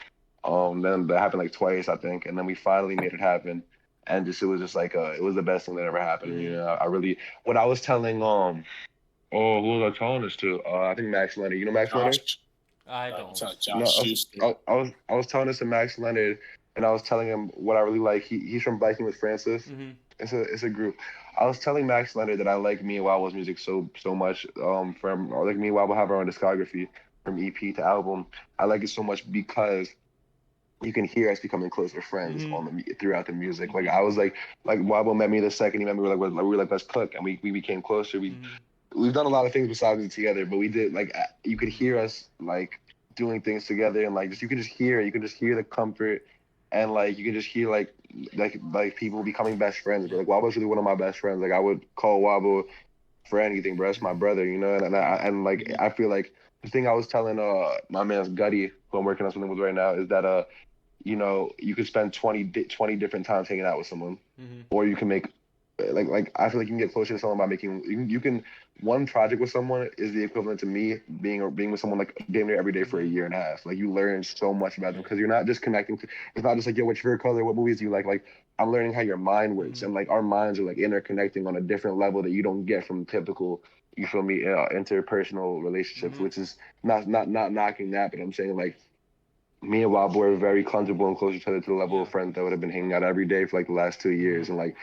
Then that happened like twice, I think, and then we finally made it happen. And just it was just like it was the best thing that ever happened. You Mhm. know, I really what I was telling oh, who was I telling this to? I think Max Leonard. You know Max Leonard? Josh, I don't. No, Josh Schuster. I was telling this to Max Leonard, and I was telling him what I really like. He's from Biking with Francis. Mhm. It's a group. I was telling Max Leonard that I like me and Wabo's music so much. From or like me and Wabo have our own discography from EP to album. I like it so much because you can hear us becoming closer friends Mhm. on throughout the music. Like I was like Wabo met me the second he met me. We were like let's cook, and we became closer. Mhm. We've done a lot of things besides it together, but we did like you could hear us like doing things together, and like just you can just hear it. You can just hear the comfort, and like you can just hear like people becoming best friends. But like Wabo's really one of my best friends. Like I would call Wabo for anything, bro. That's my brother, you know. And like I feel like the thing I was telling my man Gutty, who I'm working on something with right now, is that you know, you could spend 20 different times hanging out with someone, Mhm. or you can make like I feel like you can get closer to someone by making you can one project with someone is the equivalent to me being with someone like damn near every day for a year and a half. Like you learn so much about them because you're not just connecting. It's not just like yo, what's your favorite color? What movies do you like? Like I'm learning how your mind works, Mhm. and like our minds are like interconnecting on a different level that you don't get from typical. You feel me? Interpersonal relationships, Mhm. which is not knocking that, but I'm saying like me and Wabo were very comfortable and close to each other to the level Yeah. of friends that would have been hanging out every day for like the last 2 years. And like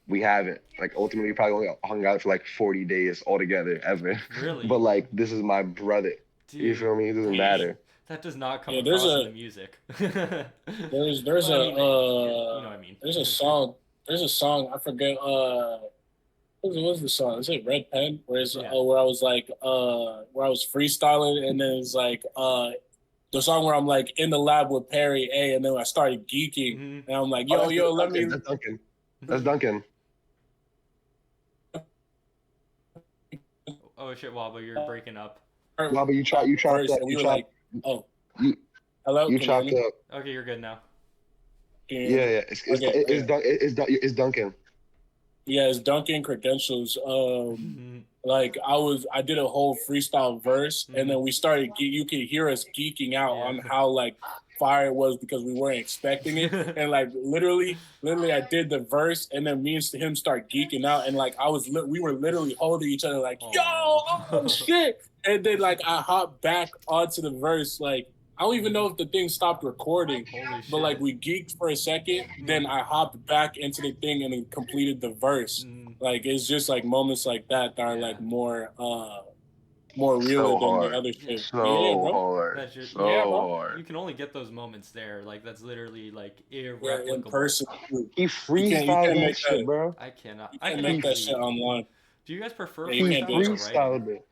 we haven't. Like ultimately we probably only hung out for like 40 days altogether ever. But Really, like this is my brother. You dude. feel me? It doesn't Yeah, matter. That does not come yeah. There's across in the a music. there's Well, I a mean, you know what I mean. there's a song I forget what was the song? Is it Red Pen? Yeah. Where I was like where I was freestyling and then it's like the song where I'm like in the lab with Perry A and then I started geeking Mhm. and I'm like Oh, yo let Duncan. me That's Duncan. That's Duncan. Oh shit, Wobble, you're breaking up. Wabo, you chopped verse up. and we You were chopped like, oh, you hello, you can you hear chopped me? up. Okay, you're good now. Can you hear Yeah, me? yeah. Okay, okay. It's Duncan. Yeah, it's Duncan credentials. Like I did a whole freestyle verse, and then we started. You could hear us geeking out Yeah. on how like fire it was because we weren't expecting it, and like literally, I did the verse, and then me and him start geeking out, and like we were literally holding each other like, yo, oh Aw. shit, and then like I hopped back onto the verse, like I don't even know if the thing stopped recording, Holy but like shit. we geeked for a second, then I hopped back into the thing and then completed the verse. Mm, Like it's just like moments like that that are yeah. like more realer So than the hard. other Yeah. shit. Yeah, So bro. hard. That's just Yeah, So bro. hard. you can only get those moments there. Like that's literally like Yeah, in irreplicable. person. Dude. He You freestyled can't that make shit, that. bro. I cannot. You I can't can make He that shit actually. online. Do you guys prefer Yeah, you he can't do freestyling it. or writing? freestyled it.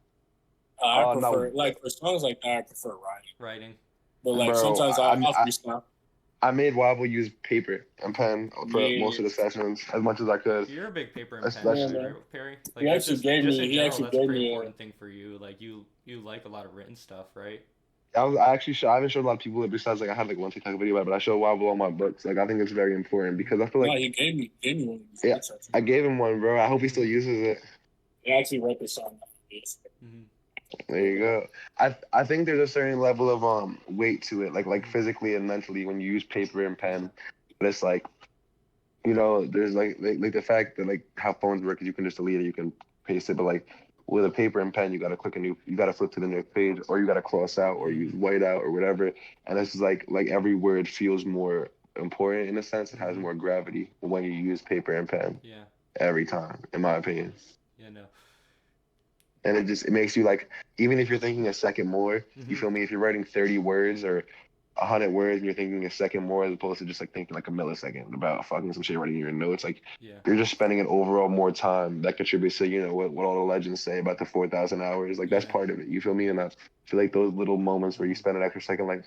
I No, prefer like for songs like that. I prefer writing, Writing. but like bro. sometimes I'll freestyle. I made Wabo use paper and pen for most Yeah, of the sessions as much as I could. You're a big paper and pen yeah, guy, Especially, right, man. Perry? Like He that's actually just gave just me. in He general. actually That's a gave pretty me important thing for you. Like you like a lot of written stuff, right? I actually I haven't showed a lot of people it besides like I had like one TikTok video about it, but I showed Wabo all my books. Like I think it's very important because I feel no. like He gave me one of these yeah, books actually. I gave him one, bro. I hope he still uses it. He actually wrote the song. Yes. Mm-hmm. There you go. I think there's a certain level of weight to it, like physically and mentally when you use paper and pen. But it's like you know, there's like the fact that like how phones work is you can just delete it, you can paste it, but like with a paper and pen, you gotta you gotta flip to the next page, or you gotta cross out, or use white out, or whatever. And it's just like every word feels more important in a sense. It has more gravity when you use paper and pen Yeah. every time, in my opinion. Yeah. No. And it makes you like even if you're thinking a second more, you feel me? If you're writing 30 words or 100 words and you're thinking a second more as opposed to just like thinking like a millisecond about fucking some shit writing in your notes. Like Yeah. you're just spending an overall more time that contributes to, you know, what all the legends say about the 4,000 hours. Like that's Yeah. part of it. You feel me? And I feel like those little moments where you spend an extra second like,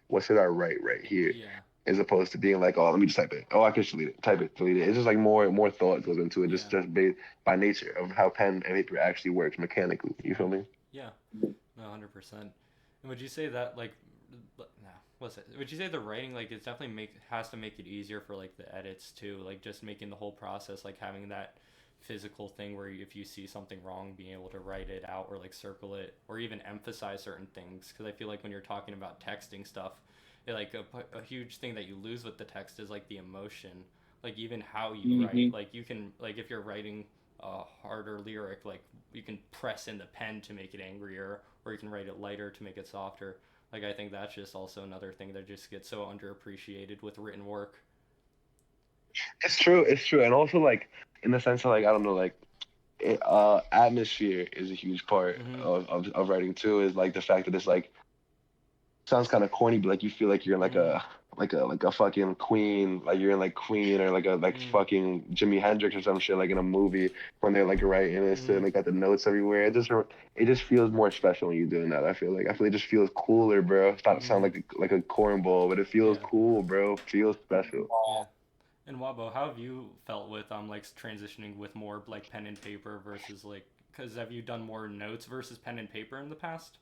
what should I write right here? Yeah. As opposed to being like, oh, let me just type it. Oh, I can just delete it. Type it, delete it. It's just like more thought goes into it, just based by nature of how pen and paper actually works mechanically. You feel me? Yeah. 100%. And would you say that like, no, what's it? Would you say the writing like it's definitely has to make it easier for like the edits too, like just making the whole process like having that physical thing where if you see something wrong, being able to write it out or like circle it or even emphasize certain things. Because I feel like when you're talking about texting stuff, like a huge thing that you lose with the text is like the emotion, like even how you write. Like you can like if you're writing a harder lyric, like you can press in the pen to make it angrier, or you can write it lighter to make it softer. Like I think that's just also another thing that just gets so underappreciated with written work. It's true. It's true. And also like in the sense of like I don't know like atmosphere is a huge part of writing too. Is like the fact that it's like sounds kind of corny, but like you feel like you're in like a fucking Queen, like you're in like Queen or like a fucking Jimi Hendrix or some shit like in a movie when they're like writing and it's like got the notes everywhere. It just feels more special when you're doing that. I feel it just feels cooler, bro. It's not to sound like a cornball, but it feels cool, bro. It feels special. Yeah. And Wabo, how have you felt with like transitioning with more like pen and paper versus like, because have you done more notes versus pen and paper in the past?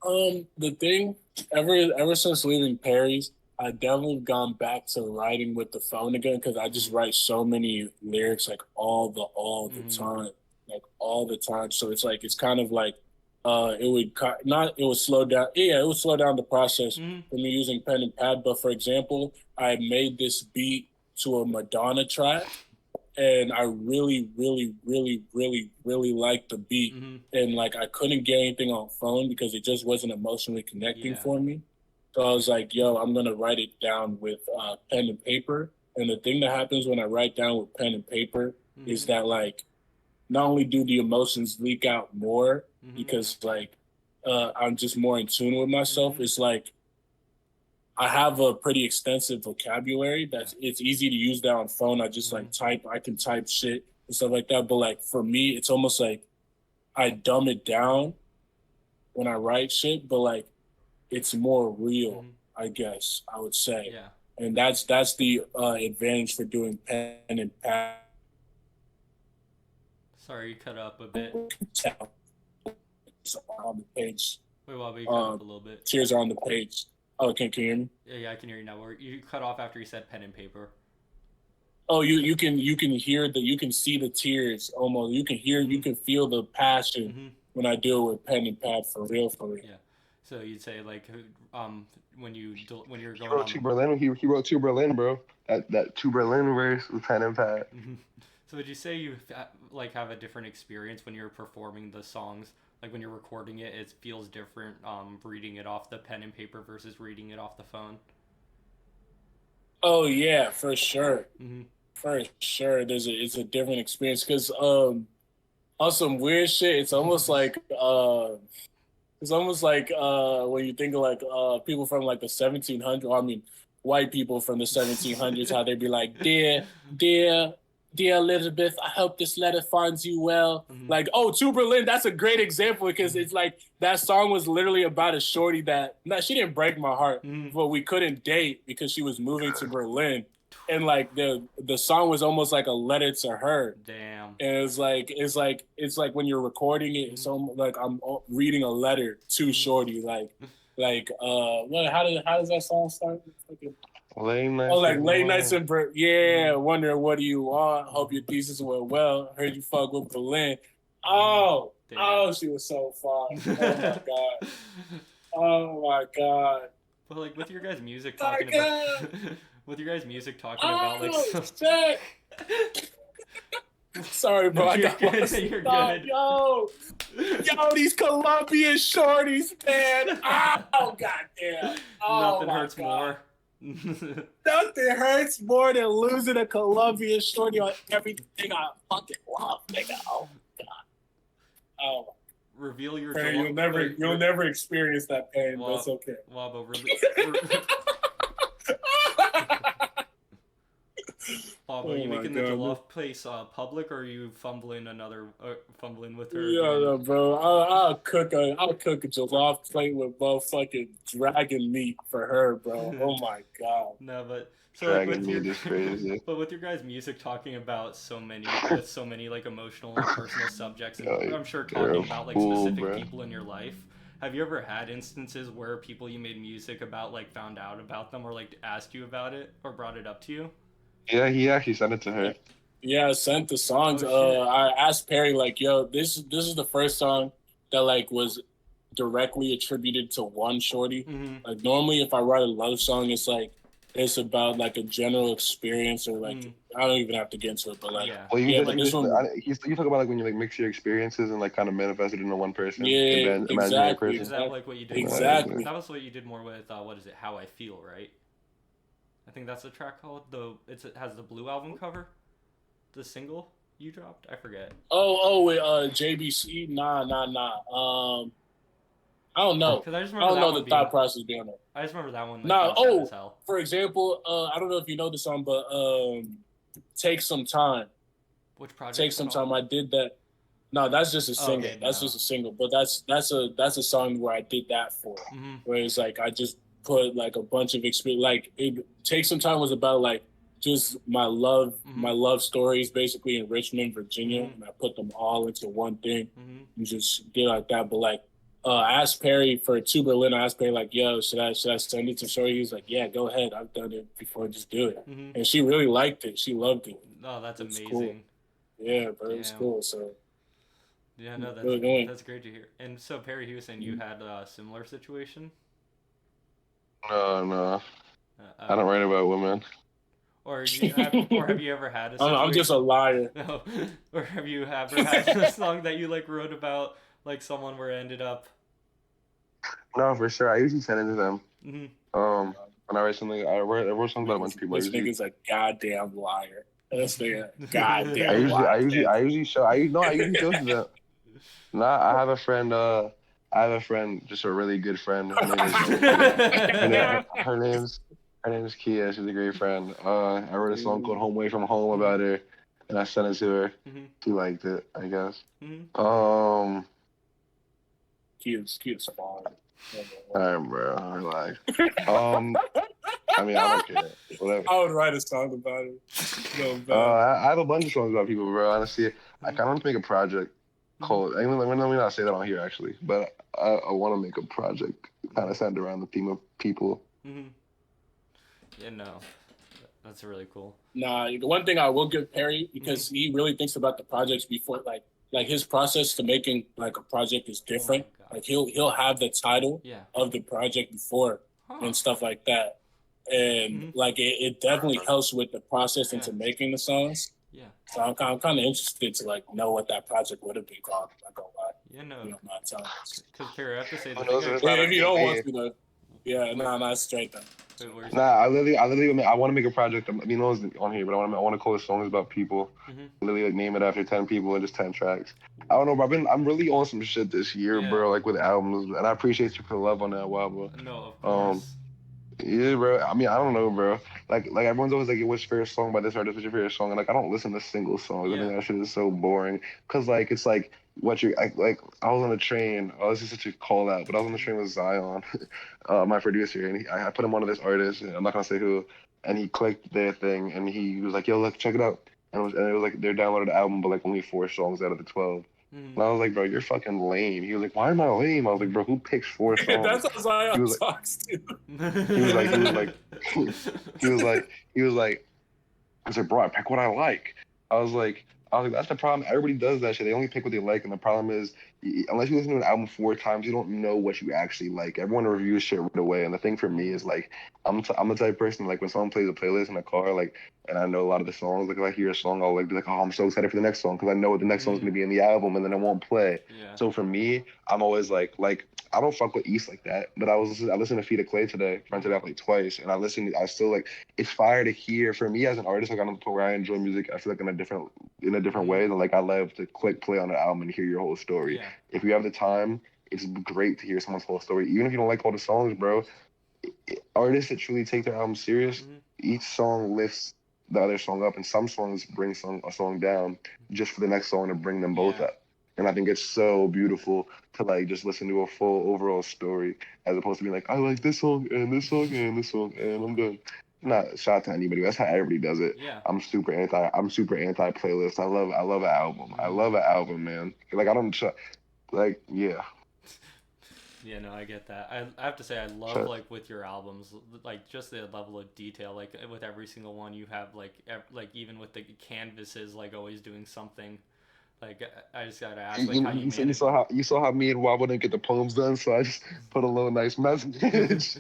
The thing, ever since leaving Perry's, I definitely gone back to writing with the phone again because I just write so many lyrics like all the time, like all the time. So it's like it's kind of like it would slow down. Yeah, it would slow down the process for me using pen and pad. But for example, I made this beat to a Madonna track, and I really, really, really, really, really liked the beat. And like I couldn't get anything on phone because it just wasn't emotionally connecting for me. So I was like, yo, I'm gonna write it down with pen and paper. And the thing that happens when I write down with pen and paper is that like not only do the emotions leak out more because like I'm just more in tune with myself, it's like I have a pretty extensive vocabulary it's easy to use that on phone. I just like I can type shit and stuff like that. But like for me, it's almost like I dumb it down when I write shit, but like it's more real, I guess I would say. Yeah. And that's the advantage for doing pen and pad. Sorry, you cut up a bit. On the page. Wait, Wabo, you cut up a little bit. Tears are on the page. Oh, can you hear me? Yeah, I can hear you now. You cut off after you said pen and paper. Oh, you can hear you can see the tears almost. You can feel the passion when I do it with pen and pad for real. Yeah. So you'd say like when you're going he wrote Berlin. He wrote To Berlin, bro. That To Berlin verse with pen and pad. So would you say you like have a different experience when you're performing the songs? Like when you're recording it, it feels different reading it off the pen and paper versus reading it off the phone? Oh yeah, for sure. For sure. It's a different experience because on some weird shit, it's almost like when you think of like people from like the 1700s, I mean white people from the 1700s, how they'd be like, Dear Elizabeth, I hope this letter finds you well. Like, To Berlin, that's a great example because it's like that song was literally about a shorty that, she didn't break my heart, but we couldn't date because she was moving to Berlin. And like the song was almost like a letter to her. Damn. And it's like when you're recording it, it's almost like I'm reading a letter to shorty. How does that song start? Late nights. Late nights in wondering what do you want? Hope your thesis went well. Heard you fuck with Berlin. Oh, she was so fun. Oh my god. Oh my god. But like with your guys' music talking about, like. Shit. Sorry, bro. I got You're good. Yo, these Colombian shorties, man. Oh goddamn. Nothing hurts more. Nothing hurts more than losing a Colombian shorty on everything I fucking love, nigga. Oh my god. Oh. reveal your. Perry, you'll never experience that pain. But it's okay. Wabo, Bob, are you making the jollof place public, or are you fumbling with her? Yeah, no, bro. I'll cook a jollof plate with motherfucking dragon meat for her, bro. Oh my god. No, but so Dragon meat is crazy. But with your guys' music talking about so many like emotional and personal subjects, and I'm sure talking about like specific people in your life. Have you ever had instances where people you made music about like found out about them or like asked you about it or brought it up to you? Yeah, he actually sent it to her. Yeah, I sent the songs. I asked Perry like, "Yo, this is the first song that like was directly attributed to one shorty." Mm-hmm. Like normally, if I write a love song, it's about like a general experience or like I don't even have to get into it, but like well, you talk about like when you like mix your experiences and like kind of manifest it into one person. Yeah, exactly. Is that like what you did? Exactly. That was what you did more with what is it? How I Feel, right? I think that's the track called. It has the blue album cover. The single you dropped? I forget. With JBC? Nah. I don't know. Because I just remember I don't know the thought process behind it. I just remember that one. Like, Nah. For example, I don't know if you know the song, but Take Some Time. Which project? Take Some Time. I did that. No, that's just a single. Okay, that's just a single. But that's a song where I did that for. Mm-hmm. Where it's like I just put like a bunch of experience. Like it Take Some Time was about like just my love stories basically in Richmond, Virginia, and I put them all into one thing and just did like that. But like I asked Perry for To Berlin. I asked Perry like, "Yo, should I send it to Shorty?" He was like, "Yeah, go ahead. I've done it before. Just do it." And she really liked it. She loved it. Oh, that's amazing. Cool. Yeah, bro, it's cool. So yeah, no, that's great to hear. And so Perry, he was saying you had a similar situation. No. I don't write about women. Or have you ever had a situation? I'm just a liar. No. Or have you ever had a song that you like wrote about like someone where it ended up? No, for sure. I usually send it to them. Mm-hmm. When I write something, I wrote songs about a bunch of people. This nigga's a goddamn liar. This nigga, goddamn liar. I usually show to them. Nah, I have a friend, just a really good friend. Her name's Kia. She's a great friend. I wrote a song called "Home Away from Home" about her, and I sent it to her. She liked it, I guess. Kia's fine. Alright, bro. Relax. I mean, I don't care. Whatever. I would write a song about it. No, I have a bunch of songs about people, bro. Honestly, I kind of want to make a project called. Let me not say that on here, actually, but I want to make a project kind of centered around the theme of people. Yeah, no, that's really cool. Nah, the one thing I will give Perry, because he really thinks about the projects before, like his process to making like a project is different. Like he'll have the title of the project before and stuff like that, and like it definitely helps with the process into making the songs. Yeah. So I'm kind of interested to like know what that project would have been called. I'm not gonna lie. Yeah, no. You know, not telling. Because Perry, I have to say if you don't want me to, it's straight then. I want to make a project. I mean, no one's on here, but I want to call it songs about people. Literally, like name it after 10 people and just 10 tracks. I don't know, bro. I'm really on some shit this year, bro. Like with albums, and I appreciate you for the love on that, Wabo. No, of course. Yeah, bro. I mean, I don't know, bro. Like everyone's always like, "What's your favorite song by this artist? What's your favorite song?" And like, I don't listen to single songs. I think that shit is so boring. Cause like, it's like what you like. I was on a train. Oh, this is such a call out, but I was on the train with Zion, my producer, and I put him onto this artist. And I'm not gonna say who. And he clicked their thing, and he was like, "Yo, look, check it out." And it was like they downloaded the album, but like only 4 songs out of the 12. And I was like, "Bro, you're fucking lame." He was like, "Why am I lame?" I was like, "Bro, who picks 4 songs?" That's how Zion talks too. He was like, I was like, "Bro, I pick what I like." I was like, that's the problem. Everybody does that shit. They only pick what they like, and the problem is, unless you listen to an album 4 times, you don't know what you actually like. Everyone reviews shit right away, and the thing for me is like, I'm the type of person like when someone plays a playlist in a car, like, and I know a lot of the songs. Like if I hear a song, I'll like be like, "Oh, I'm so excited for the next song," because I know what the next song's gonna be in the album, and then it won't play. Yeah. So for me, I'm always like I don't fuck with East like that, but I listened to Feet of Clay today, rented out like twice, and I still like, it's fire to hear. For me as an artist, like I'm to where I enjoy music, I feel like in a different way than like I love to click play on an album and hear your whole story. Yeah. if you have the time, it's great to hear someone's whole story. Even if you don't like all the songs, bro, artists that truly take their album serious, each song lifts the other song up, and some songs bring a song down just for the next song to bring them both up. And I think it's so beautiful to like just listen to a full overall story as opposed to being like, I like this song and this song and this song and I'm done. Not shout out to anybody. That's how everybody does it. Yeah. I'm super anti playlist. I love an album. I love an album, man. Like I don't like yeah. Yeah, no, I get that. I have to say, I love like with your albums, like just the level of detail. Like with every single one, you have like even with the canvases, like always doing something. Like I just gotta ask, like how you manage. You saw how me and Wabo didn't get the poems done, so I just put a little nice message.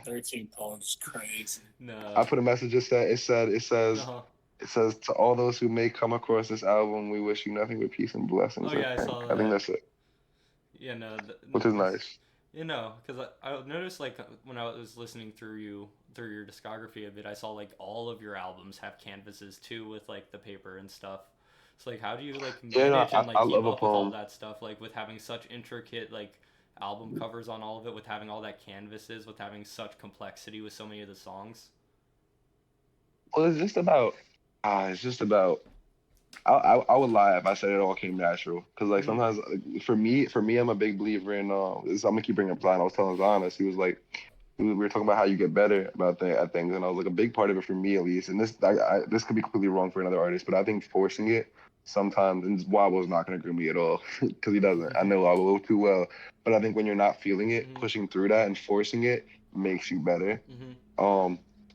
13 poems, crazy. No. I put a message that said it says. Uh-huh. It says, to all those who may come across this album, we wish you nothing but peace and blessings. Oh, yeah, I saw that. I think that's it. Yeah, no. Which is nice. You know, because I noticed, like, when I was listening through your discography a bit, I saw, like, all of your albums have canvases, too, with, like, the paper and stuff. So, like, how do you, like, manage and, like, keep up with all that stuff? Like, with having such intricate, like, album covers on all of it, with having all that canvases, with having such complexity with so many of the songs? Well, it's just about... I would lie if I said it all came natural. Because, like, sometimes, for me, I'm a big believer in, I'm going to keep bringing up Zion. I was telling Zion, he was like, we were talking about how you get better at things. And I was like, a big part of it for me, at least, and this could be completely wrong for another artist, but I think forcing it sometimes, and Wabo's not going to agree with me at all, because he doesn't. I know Wabo a little too well. But I think when you're not feeling it, pushing through that and forcing it makes you better.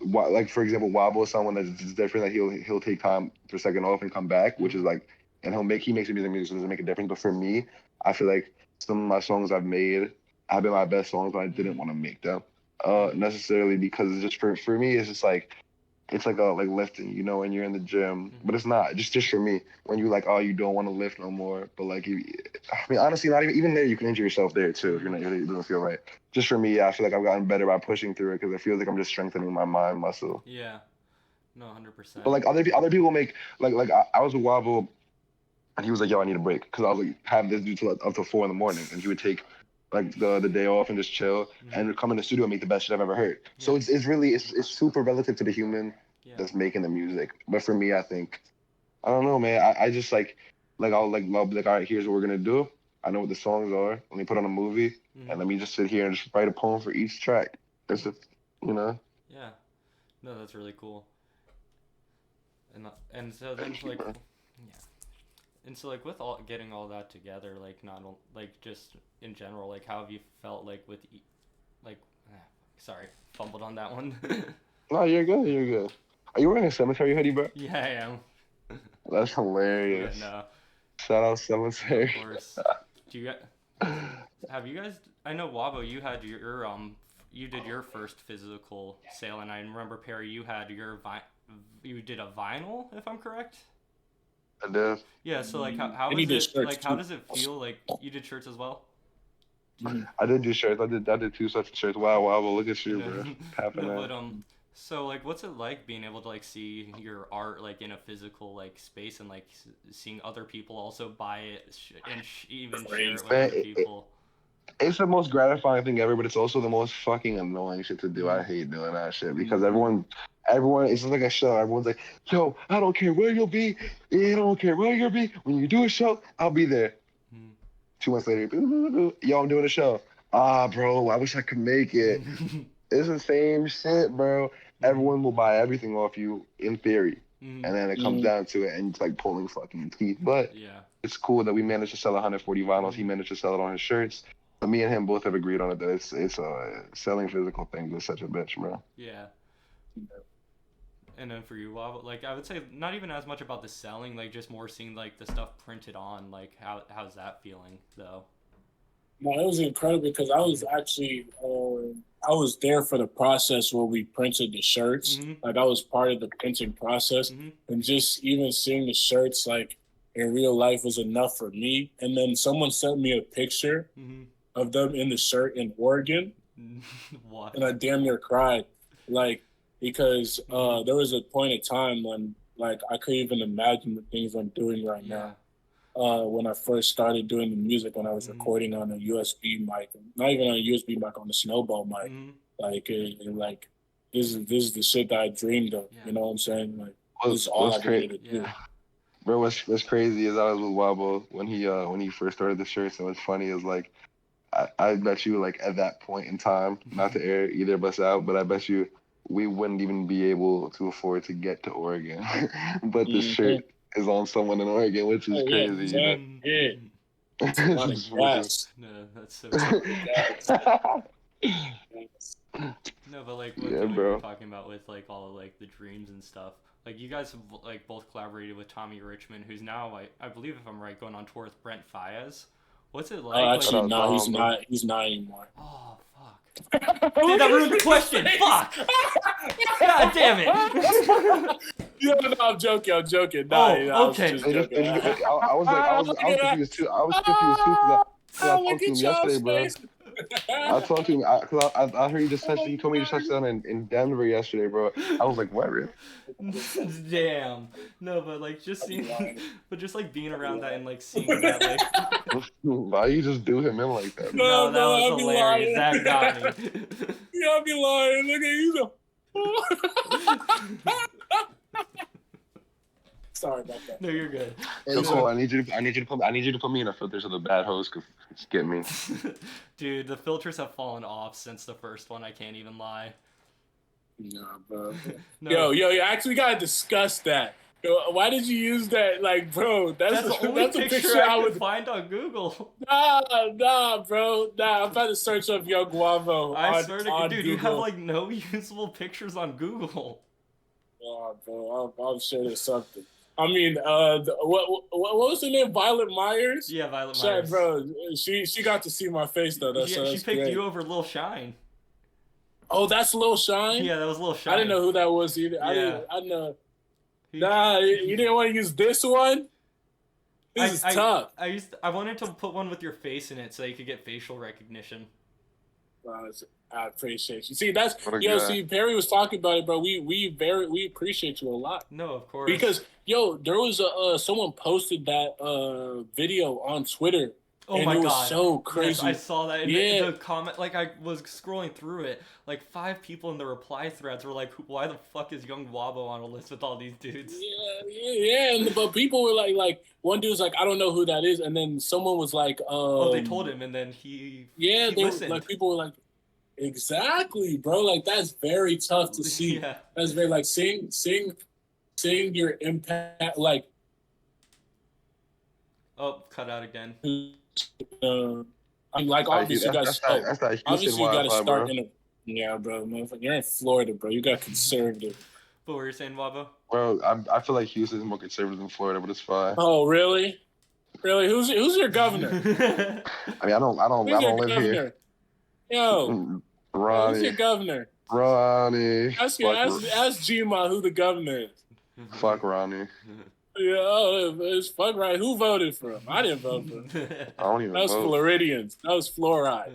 Like for example, Wabo is someone that's different. That he'll take time for a second off and come back, which is like, and he makes music so it doesn't make a difference. But for me, I feel like some of my songs I've made have been my best songs, but I didn't want to make them necessarily because it's just for me. It's just like it's like lifting, you know, when you're in the gym, but it's not just for me. When you like, oh, you don't want to lift no more, but like I mean, honestly, not even there. You can injure yourself there too if it doesn't feel right. Just for me, I feel like I've gotten better by pushing through it because it feels like I'm just strengthening my mind muscle. Yeah, no, 100%. But like other people make like I was with Wabo, and he was like, yo, I need a break because I was like having this dude till up till 4 a.m, and he would take like the day off and just chill and come in the studio and make the best shit I've ever heard. Yeah. So it's really super relative to the human that's making the music. But for me, I think I don't know, man. I just like I'll be like, all right, here's what we're gonna do. I know what the songs are. Let me put on a movie and let me just sit here and just write a poem for each track. That's just, you know. Yeah, no, that's really cool. And so then like and so like with getting all that together, like not like just in general, like how have you felt like with sorry, fumbled on that one. No, you're good. Are you wearing a cemetery hoodie, bro? Yeah, I am. That's hilarious. Yeah, no. Shout out cemetery. Of course. Have you guys? I know Wabo, you had you did your first physical sale, and I remember Perry, you had you did a vinyl, if I'm correct. I did. Yeah, so like how does it feel? Like you did shirts as well? I did do shirts. I did 2 sets of shirts. Wow, look at you, bro. So like what's it like being able to like see your art like in a physical like space and like seeing other people also buy it and even share it with other people? It's the most gratifying thing ever, but it's also the most fucking annoying shit to do. I hate doing that shit because everyone, it's like a show. Everyone's like, yo, I don't care where you'll be. I don't care where you'll be. When you do a show, I'll be there. 2 months later, yo, I'm doing a show. Bro, I wish I could make it. It's the same shit, bro. Everyone will buy everything off you in theory. And then it comes down to it and it's like pulling fucking teeth. But it's cool that we managed to sell 140 vinyls. He managed to sell it on his shirts. But me and him both have agreed on it that it's selling physical things is such a bitch, bro. Yeah. And then for you, like I would say not even as much about the selling, like just more seeing like the stuff printed on. Like how's that feeling though? No, it was incredible because I was actually I was there for the process where we printed the shirts. Like I was part of the printing process, and just even seeing the shirts like in real life was enough for me. And then someone sent me a picture of them in the shirt in Oregon, and I damn near cried, like because there was a point in time when like I couldn't even imagine the things I'm doing right now. when I first started doing the music, when I was recording on a USB mic, not even on a USB mic, on the Snowball mic. Like, like this is the shit that I dreamed of. You know what I'm saying? Like, this is all I wanted to do. Bro, what's crazy is I was with Wabo when he first started the shirt. So what's funny is like I bet you like at that point in time, not to air either of us out, but I bet you we wouldn't even be able to afford to get to Oregon. But the shirt is on someone in Oregon, which is crazy. Yeah. It's a lot of gas. No, that's so No, but like what you're talking about with like all of like the dreams and stuff. Like you guys have like both collaborated with Tommy Richmond, who's now I believe if I'm right going on tour with Brent Faiyaz. What's it like? Actually, no, he's not. He's not anymore. Oh fuck! Dude, that ruined the question. Fuck! God damn it! Yeah, no, I'm joking. Okay. I was confused too. I was confused too because I talked to him yesterday, bro. I talked to him because I heard he just touched. He told me he just touched down in Denver yesterday, bro. I was like, what, really? Damn. No, but like just seeing, but just like being around that and like seeing that, like. Why you just do him in like that? No, that was hilarious. That got me. Yeah, I'll be lying. Look at you. Sorry about that. No, you're good. So cool. I need you to put me in a filter so the bad host could get me. Dude, the filters have fallen off since the first one. I can't even lie. Nah, bro. No. Yo, you actually gotta discuss that. Yo, why did you use that? Like, bro, that's the only picture I would find on Google. Nah, bro. Nah, I'm about to search up Young Wabo. I swear to God, dude, you have like no usable pictures on Google. Oh, bro, I'm sure there's something. I mean, what was her name? Violet Myers? Yeah, Violet Myers. Bro, she got to see my face though. She picked great. You over Lil Shine. Oh, that's Lil Shine? Yeah, that was Lil Shine. I didn't know who that was either. Yeah. I know. Nah, you didn't want to use this one? This is tough. I wanted to put one with your face in it so you could get facial recognition. I appreciate you. See, see, Perry was talking about it, bro. We appreciate you a lot. No, of course. Because there was someone posted that video on Twitter. Oh and my God. It was so crazy. Yes, I saw that. And the comment, like I was scrolling through it, like 5 people in the reply threads were like, "Why the fuck is Young Wabo on a list with all these dudes?" Yeah. But people were like, one dude was like, "I don't know who that is," and then someone was like, they told him, and then he listened. Like people were like, exactly, bro. Like that's very tough to see. Yeah. That's very like seeing your impact. Like, cut out again. I'm like obviously you guys. Obviously you got to start in a. Yeah, bro. You're in Florida, bro. You got conservative. What were you saying, Wabo? Bro, I feel like Houston is more conservative than Florida, but it's fine. Oh, really? Really? Who's your governor? I mean, I don't live here. Yo, Ronnie. who's your governor? Ronnie. Ask G-Ma who the governor is. Fuck Ronnie. Yeah, it's fuck right. Who voted for him? I didn't vote for him. I don't even That was vote. Floridians. That was fluoride.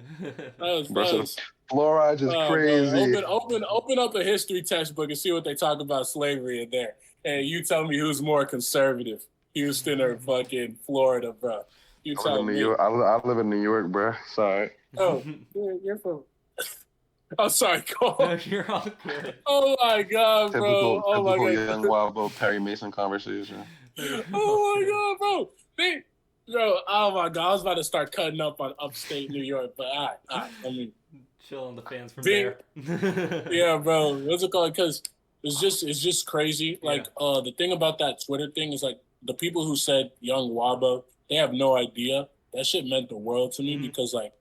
Fluoride is crazy. Bro, open up a history textbook and see what they talk about slavery in there. And you tell me who's more conservative, Houston or fucking Florida, bro. You tell me. I live in New York, bro. Sorry. Oh, you're from. Oh, sorry, Cole. No, you're all good. Oh my God, bro. Oh my God. Young Wabo Perry Maysun conversation. Oh my God, bro. Bro, oh my God. I was about to start cutting up on upstate New York, but all right. I mean, chill on the fans from there. Yeah, bro. What's it called? Because it's just crazy. Like, the thing about that Twitter thing is like the people who said Young Wabo, they have no idea. That shit meant the world to me because like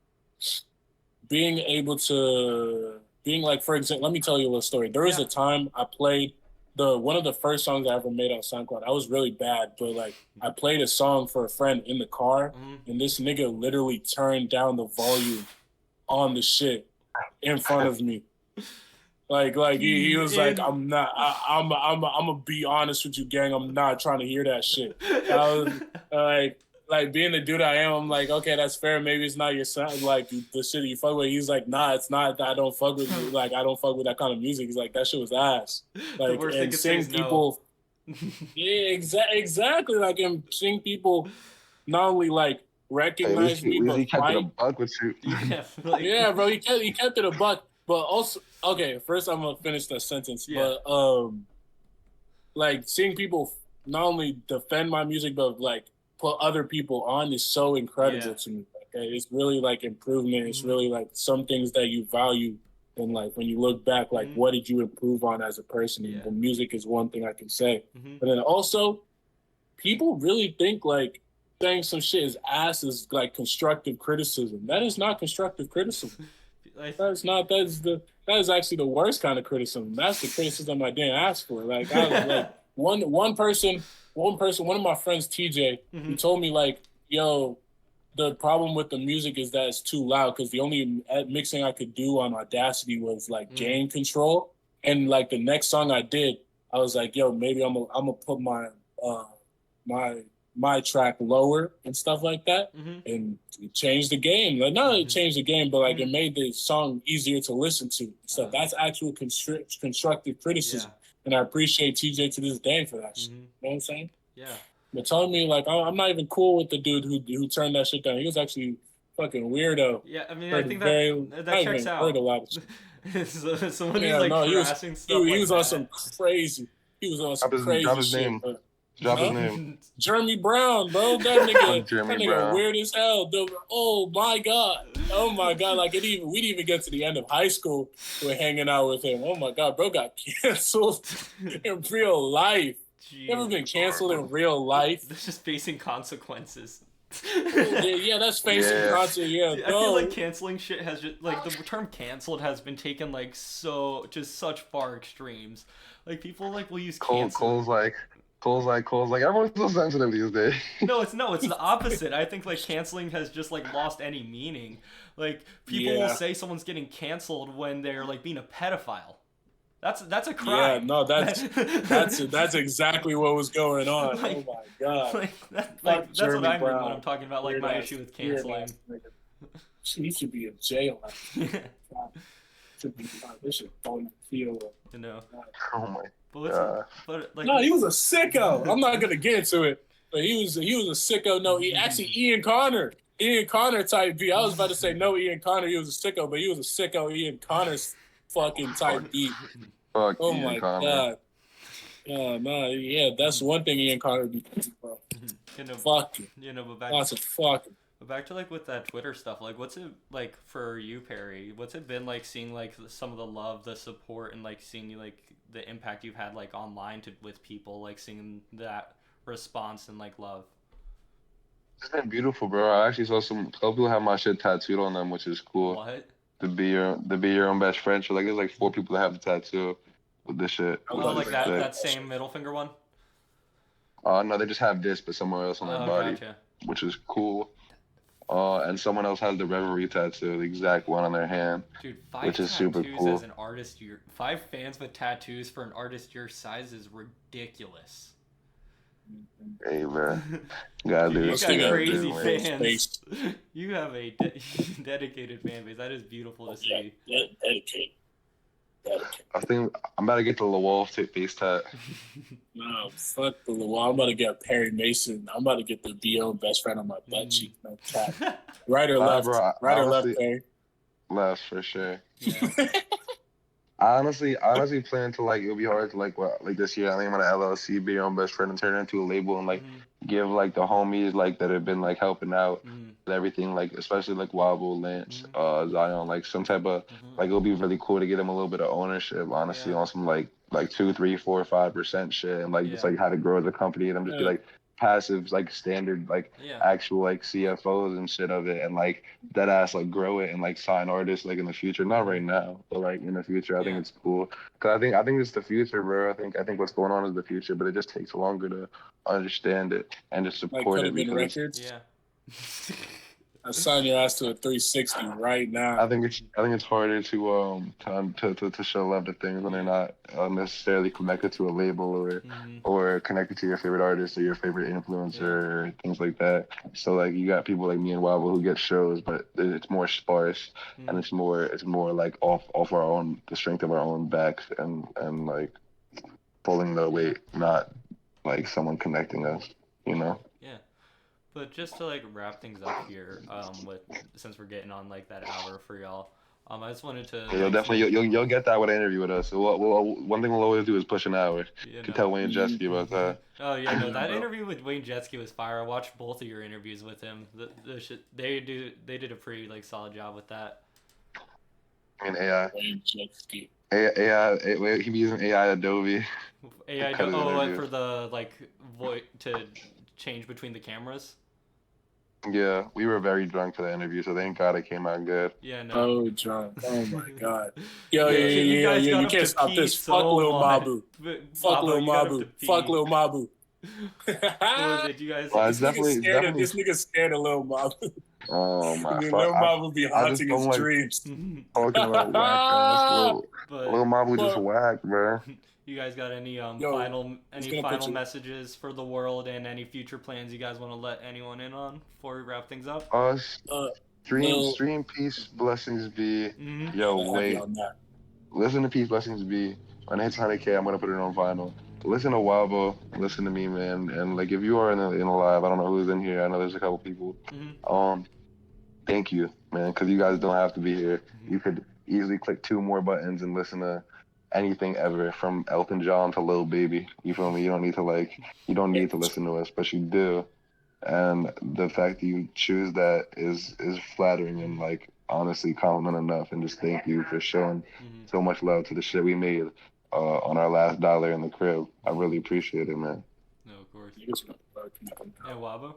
being like, for example, let me tell you a little story. There was a time I played one of the first songs I ever made on SoundCloud. I was really bad, but like I played a song for a friend in the car, and this nigga literally turned down the volume on the shit in front of me. Like he was like, I'm gonna be honest with you, gang. I'm not trying to hear that shit. I was like being the dude I am, I'm like, okay, that's fair. Maybe it's not your son, like the shit you fuck with. He's like, nah, it's not. I don't fuck with you. Like, I don't fuck with that kind of music. He's like, that shit was ass. Like, and seeing people, yeah, exactly. Like, and seeing people not only like Hey, recognized me, but Weezy kept it a fight. buck with you. Yeah, like, Yeah, bro, he kept it a buck. But also, okay, first I'm gonna finish that sentence. Yeah. But like seeing people not only defend my music, but like put other people on is so incredible Yeah. to me. Okay, it's really like improvement. It's really like some things that you value. And like when you look back, like what did you improve on as a person? Yeah. And the music is one thing I can say. Mhm. But then also, people really think like saying some shit is ass is like constructive criticism. That is not constructive criticism. Like, That is not. That is actually the worst kind of criticism. That's the criticism I didn't ask for. Like I was like one person, one of my friends, TJ, he told me like, yo, the problem with the music is that it's too loud because the only mixing I could do on Audacity was like gain control, and like the next song I did, I was like, yo, maybe I'm gonna put my my track lower and stuff like that, and it changed the game. Like not it changed the game, but like it made the song easier to listen to. So that's actual constructive criticism, and I appreciate TJ to this day for that shit. You know what I'm saying? Yeah. But telling me like I'm not even cool with the dude who turned that shit down. He was actually fucking weirdo. Yeah, I mean, I think that checks out. Heard a lot of shit. Someone who's like harassing stuff he was like on that. some crazy. He was on some crazy Drop his shit. name. Drop his name. Jeremy Brown, bro. That nigga Brown. weird as hell. Dude. Oh my god. Like we didn't even get to the end of high school. We're hanging out with him. Oh my god, bro got canceled in real life. Jeez. Never been canceled in real life. That's just facing consequences. Yeah, that's facing consequences. Yeah, I feel like canceling shit has just like the term canceled has been taken like such far extremes. Like people like will use cancel. Cole's like everyone's so sensitive these days. No, it's the opposite. I think like canceling has just like lost any meaning. Like people will say someone's getting canceled when they're like being a pedophile. That's a crime. Yeah, no, that's exactly what was going on. Like, oh my god! That's what I mean when I'm talking about like my issue with canceling. He should be in jail. Should be this should phone feel. You know. Oh my. But like, no, he was a sicko. I'm not gonna get into it, but he was a sicko. No, he actually Ian Connor type B. I was about to say no Ian Connor. He was a sicko, but he was a sicko Ian Connor's fucking type B. Fuck oh Ian my Connor. god. Yeah, that's one thing Ian Connor be bro. Fuck it. You know, but back to like with that Twitter stuff, like what's it like for you, Perry? What's it been like seeing like some of the love, the support, and like seeing like the impact you've had like online with people, like seeing that response and like love? It's been beautiful, bro. I actually saw some people have my shit tattooed on them, which is cool. What? To be your own best friend. So like there's like 4 people that have the tattoo with this shit. Oh, like that same middle finger one? No, they just have this, but somewhere else on their body, gotcha. Which is cool. And someone else has the Reverie tattoo, the exact one on their hand, dude, 5 which is super cool. As an artist, 5 fans with tattoos for an artist your size is ridiculous. Hey, bro. Gotta do You it. got crazy fans. You have a dedicated fan base. That is beautiful to see. Dedicated. I think I'm about to get the Lawal face tat. No, fuck the Lawal. I'm about to get Perry Maysun. I'm about to get the BO best friend on my butt cheek. No tat. Right or left? Bro, right or left, Perry? Left for sure. Yeah. I honestly plan to like it'll be hard to like this year. I think I'm gonna LLC, be your own best friend, and turn it into a label and like give like the homies like that have been like helping out with everything, like especially like Wabo, Lance, Zion, like some type of like it'll be really cool to get them a little bit of ownership, honestly, on some like 2, 3, 4, 5% shit, and like just like how to grow the company, and I'm just be like passive, like standard, like actual like CFOs and shit of it, and like that ass like grow it and like sign artists like in the future, not right now, but like in the future. I think it's cool because I think it's the future, bro. I think what's going on is the future, but it just takes longer to understand it and to support it. Because records. I sign your ass to a 360 right now. I think it's harder to show love to things when they're not necessarily connected to a label or connected to your favorite artist or your favorite influencer or things like that. So like you got people like me and Wabo who get shows, but it's more sparse and it's more like off our own, the strength of our own backs and like pulling the weight, not like someone connecting us, you know. But just to like wrap things up here, with since we're getting on like that hour for y'all, I just wanted to You'll like definitely you'll get that with an interview with us. So one thing we'll always do is push an hour. you Can know. tell Wayne Jesky about that. Oh yeah, no, that bro. interview with Wayne Jetsky was fire. I watched both of your interviews with him. The shit, they did a pretty like solid job with that. I mean AI. Wayne Jetsky. He be using AI Adobe to AI, cut his interviews. for the like voice to change between the cameras. Yeah, we were very drunk for the interview, so thank God it came out good. Yeah, no. Oh, drunk. Oh my God. Yo, You, yeah, yeah, you yeah, guys yeah. got You up can't to stop pee this. so Fuck Lil much. Mabu. But, Fuck Lil you got up to Mabu. pee. Fuck Lil Mabu. What was it? You guys? Well, This nigga's scared of Lil Mabu. oh my Lil fuck. Mabu be I just haunting his don't like dreams. talking about whack ass. But Lil Mama just But- whack, bro. you guys got any Yo, final gonna put you- messages for the world and any future plans you guys want to let anyone in on before we wrap things up? Us. Lil- Stream, peace, blessings be. Mhm. Yo, Heavy wait. on that. Listen to Peace, Blessings be. When it hits 100K, I'm gonna put it on vinyl. Listen to Wabo. Listen to me, man. And like, if you are in a live, I don't know who's in here. I know there's a couple people. Mhm. Thank you, man, because you guys don't have to be here. You could easily click 2 more buttons and listen to anything ever, from Elton John to Lil Baby. You feel me? You don't need to listen to us, but you do. And the fact that you choose that is flattering and like honestly compliment enough. And just thank you for showing so much love to the shit we made on our last dollar in the crib. I really appreciate it, man. No, of course. Yeah, And Wabo,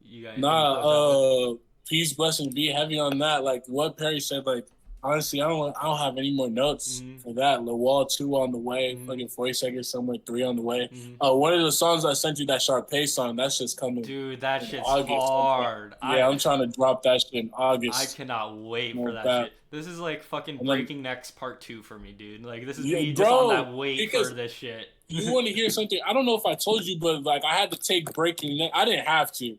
you got anything to close out with? Nah, peace, blessings, be heavy on that. Like what Perry said, like honestly, I don't have any more notes for that. Lil Wall 2 on the way, fucking 40 seconds somewhere, 3 on the way. One of the songs I sent you, that Sharpay song, that's just coming. Dude, that shit's August. hard. Yeah, I'm trying to drop that shit in August. I cannot wait No for that doubt. shit. This is like fucking And then- Breaking Necks Part 2 for me, dude. Like this is Yeah, me just bro, on that wait because for this shit. You want to hear something? I don't know if I told you, but like I had to take Breaking Neck. I didn't have to,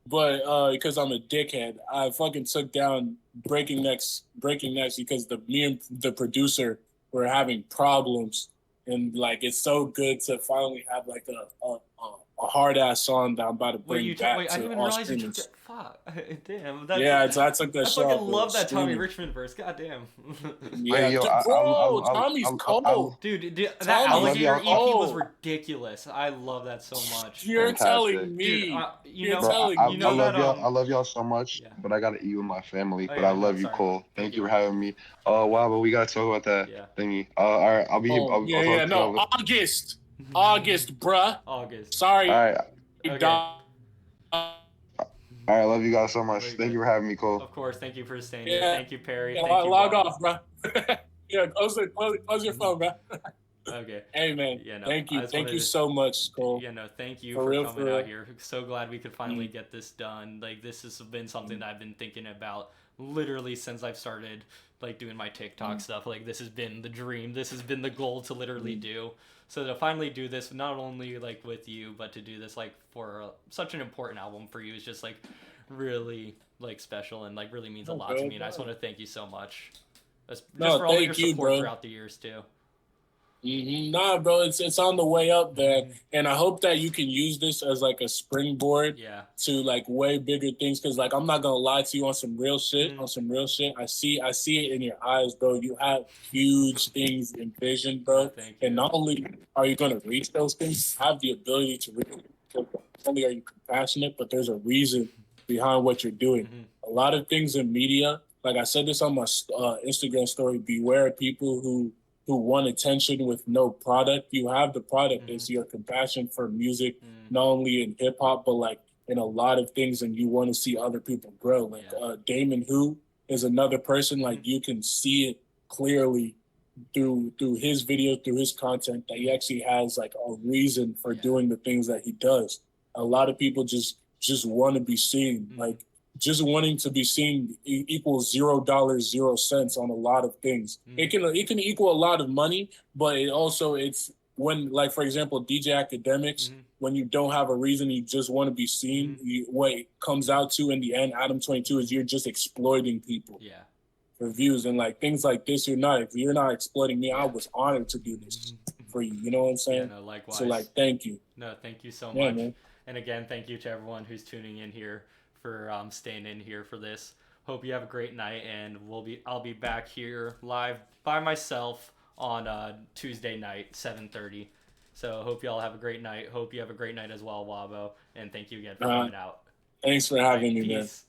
but because I'm a dickhead, I fucking took down Breaking Necks because me and the producer were having problems, and like it's so good to finally have like a hard ass song that I'm about to bring back. Wait, I to didn't even all realize you streamers. took that. Fuck. Damn. Yeah, I took that I shot. fucking love that Tommy streaming. Richmond verse. God damn. Yeah, yo, bro, Tommy's cold. Dude, that Tommy, alligator EP was oh. ridiculous. I love that so much. You're Fantastic. telling me. Dude, You're Bro, telling I me. love y'all. I love y'all so much, Yeah. but I gotta eat with my family. Oh, but yeah, I love no, you, sorry. Cole. Thank you for having me. Wow, but we gotta talk about that thingy. All right, I'll be here. I'll talk to No, y'all. August, bruh. August. Sorry. All right, Okay. all right. Love you guys so much. Very Thank good. you for having me, Cole. Of course, thank you for staying here. Yeah. Thank you, Perry. Yeah, Thank you, log Bob. off, bro. Yeah, close your phone, bro. Okay. Hey, man. Yeah, no, thank I you. just Thank wanted you to- so much, Cole. Yeah, no, thank you For for real, coming for real. out here. So glad we could finally get this done. Like, this has been something that I've been thinking about literally since I've started, like, doing my TikTok stuff. Like, this has been the dream. This has been the goal to literally do. So to finally do this, not only, like, with you, but to do this, like, for such an important album for you is just, like, really, like, special and, like, really means a lot to me. And I just want to thank you so much. Just for all your thank you, support bro. throughout the years, too. Nah, bro, it's on the way up, man. And I hope that you can use this as like a springboard Yeah. to like way bigger things. Cause like I'm not gonna lie to you on some real shit. I see it in your eyes, bro. You have huge things envisioned, bro. Thank you. And not only are you gonna reach those things, you have the ability to reach them. Not only are you compassionate, but there's a reason behind what you're doing. A lot of things in media, like I said this on my Instagram story, beware of people who want attention with no product. You have the product. It's your compassion for music, not only in hip hop, but like in a lot of things, and you want to see other people grow. Like Damon Who is another person, like you can see it clearly through his videos, through his content, that he actually has like a reason for doing the things that he does. A lot of people just want to be seen. Like just wanting to be seen equals $0, 0 cents on a lot of things. It can equal a lot of money, but it's when, like, for example, DJ Academics, when you don't have a reason, you just want to be seen. What it comes out to in the end, Adam 22, is you're just exploiting people for views. And like things like this, you're not exploiting me. I was honored to do this for you. You know what I'm saying? Yeah, no, likewise. So like, thank you. No, thank you so Yeah, much. man. And again, thank you to everyone who's tuning in here for staying in here for this. Hope you have a great night, and I'll be back here live by myself on Tuesday night, 7:30. So hope y'all have a great night. Hope you have a great night as well, Wabo. And thank you again for coming out. Thanks for having me, man. Peace.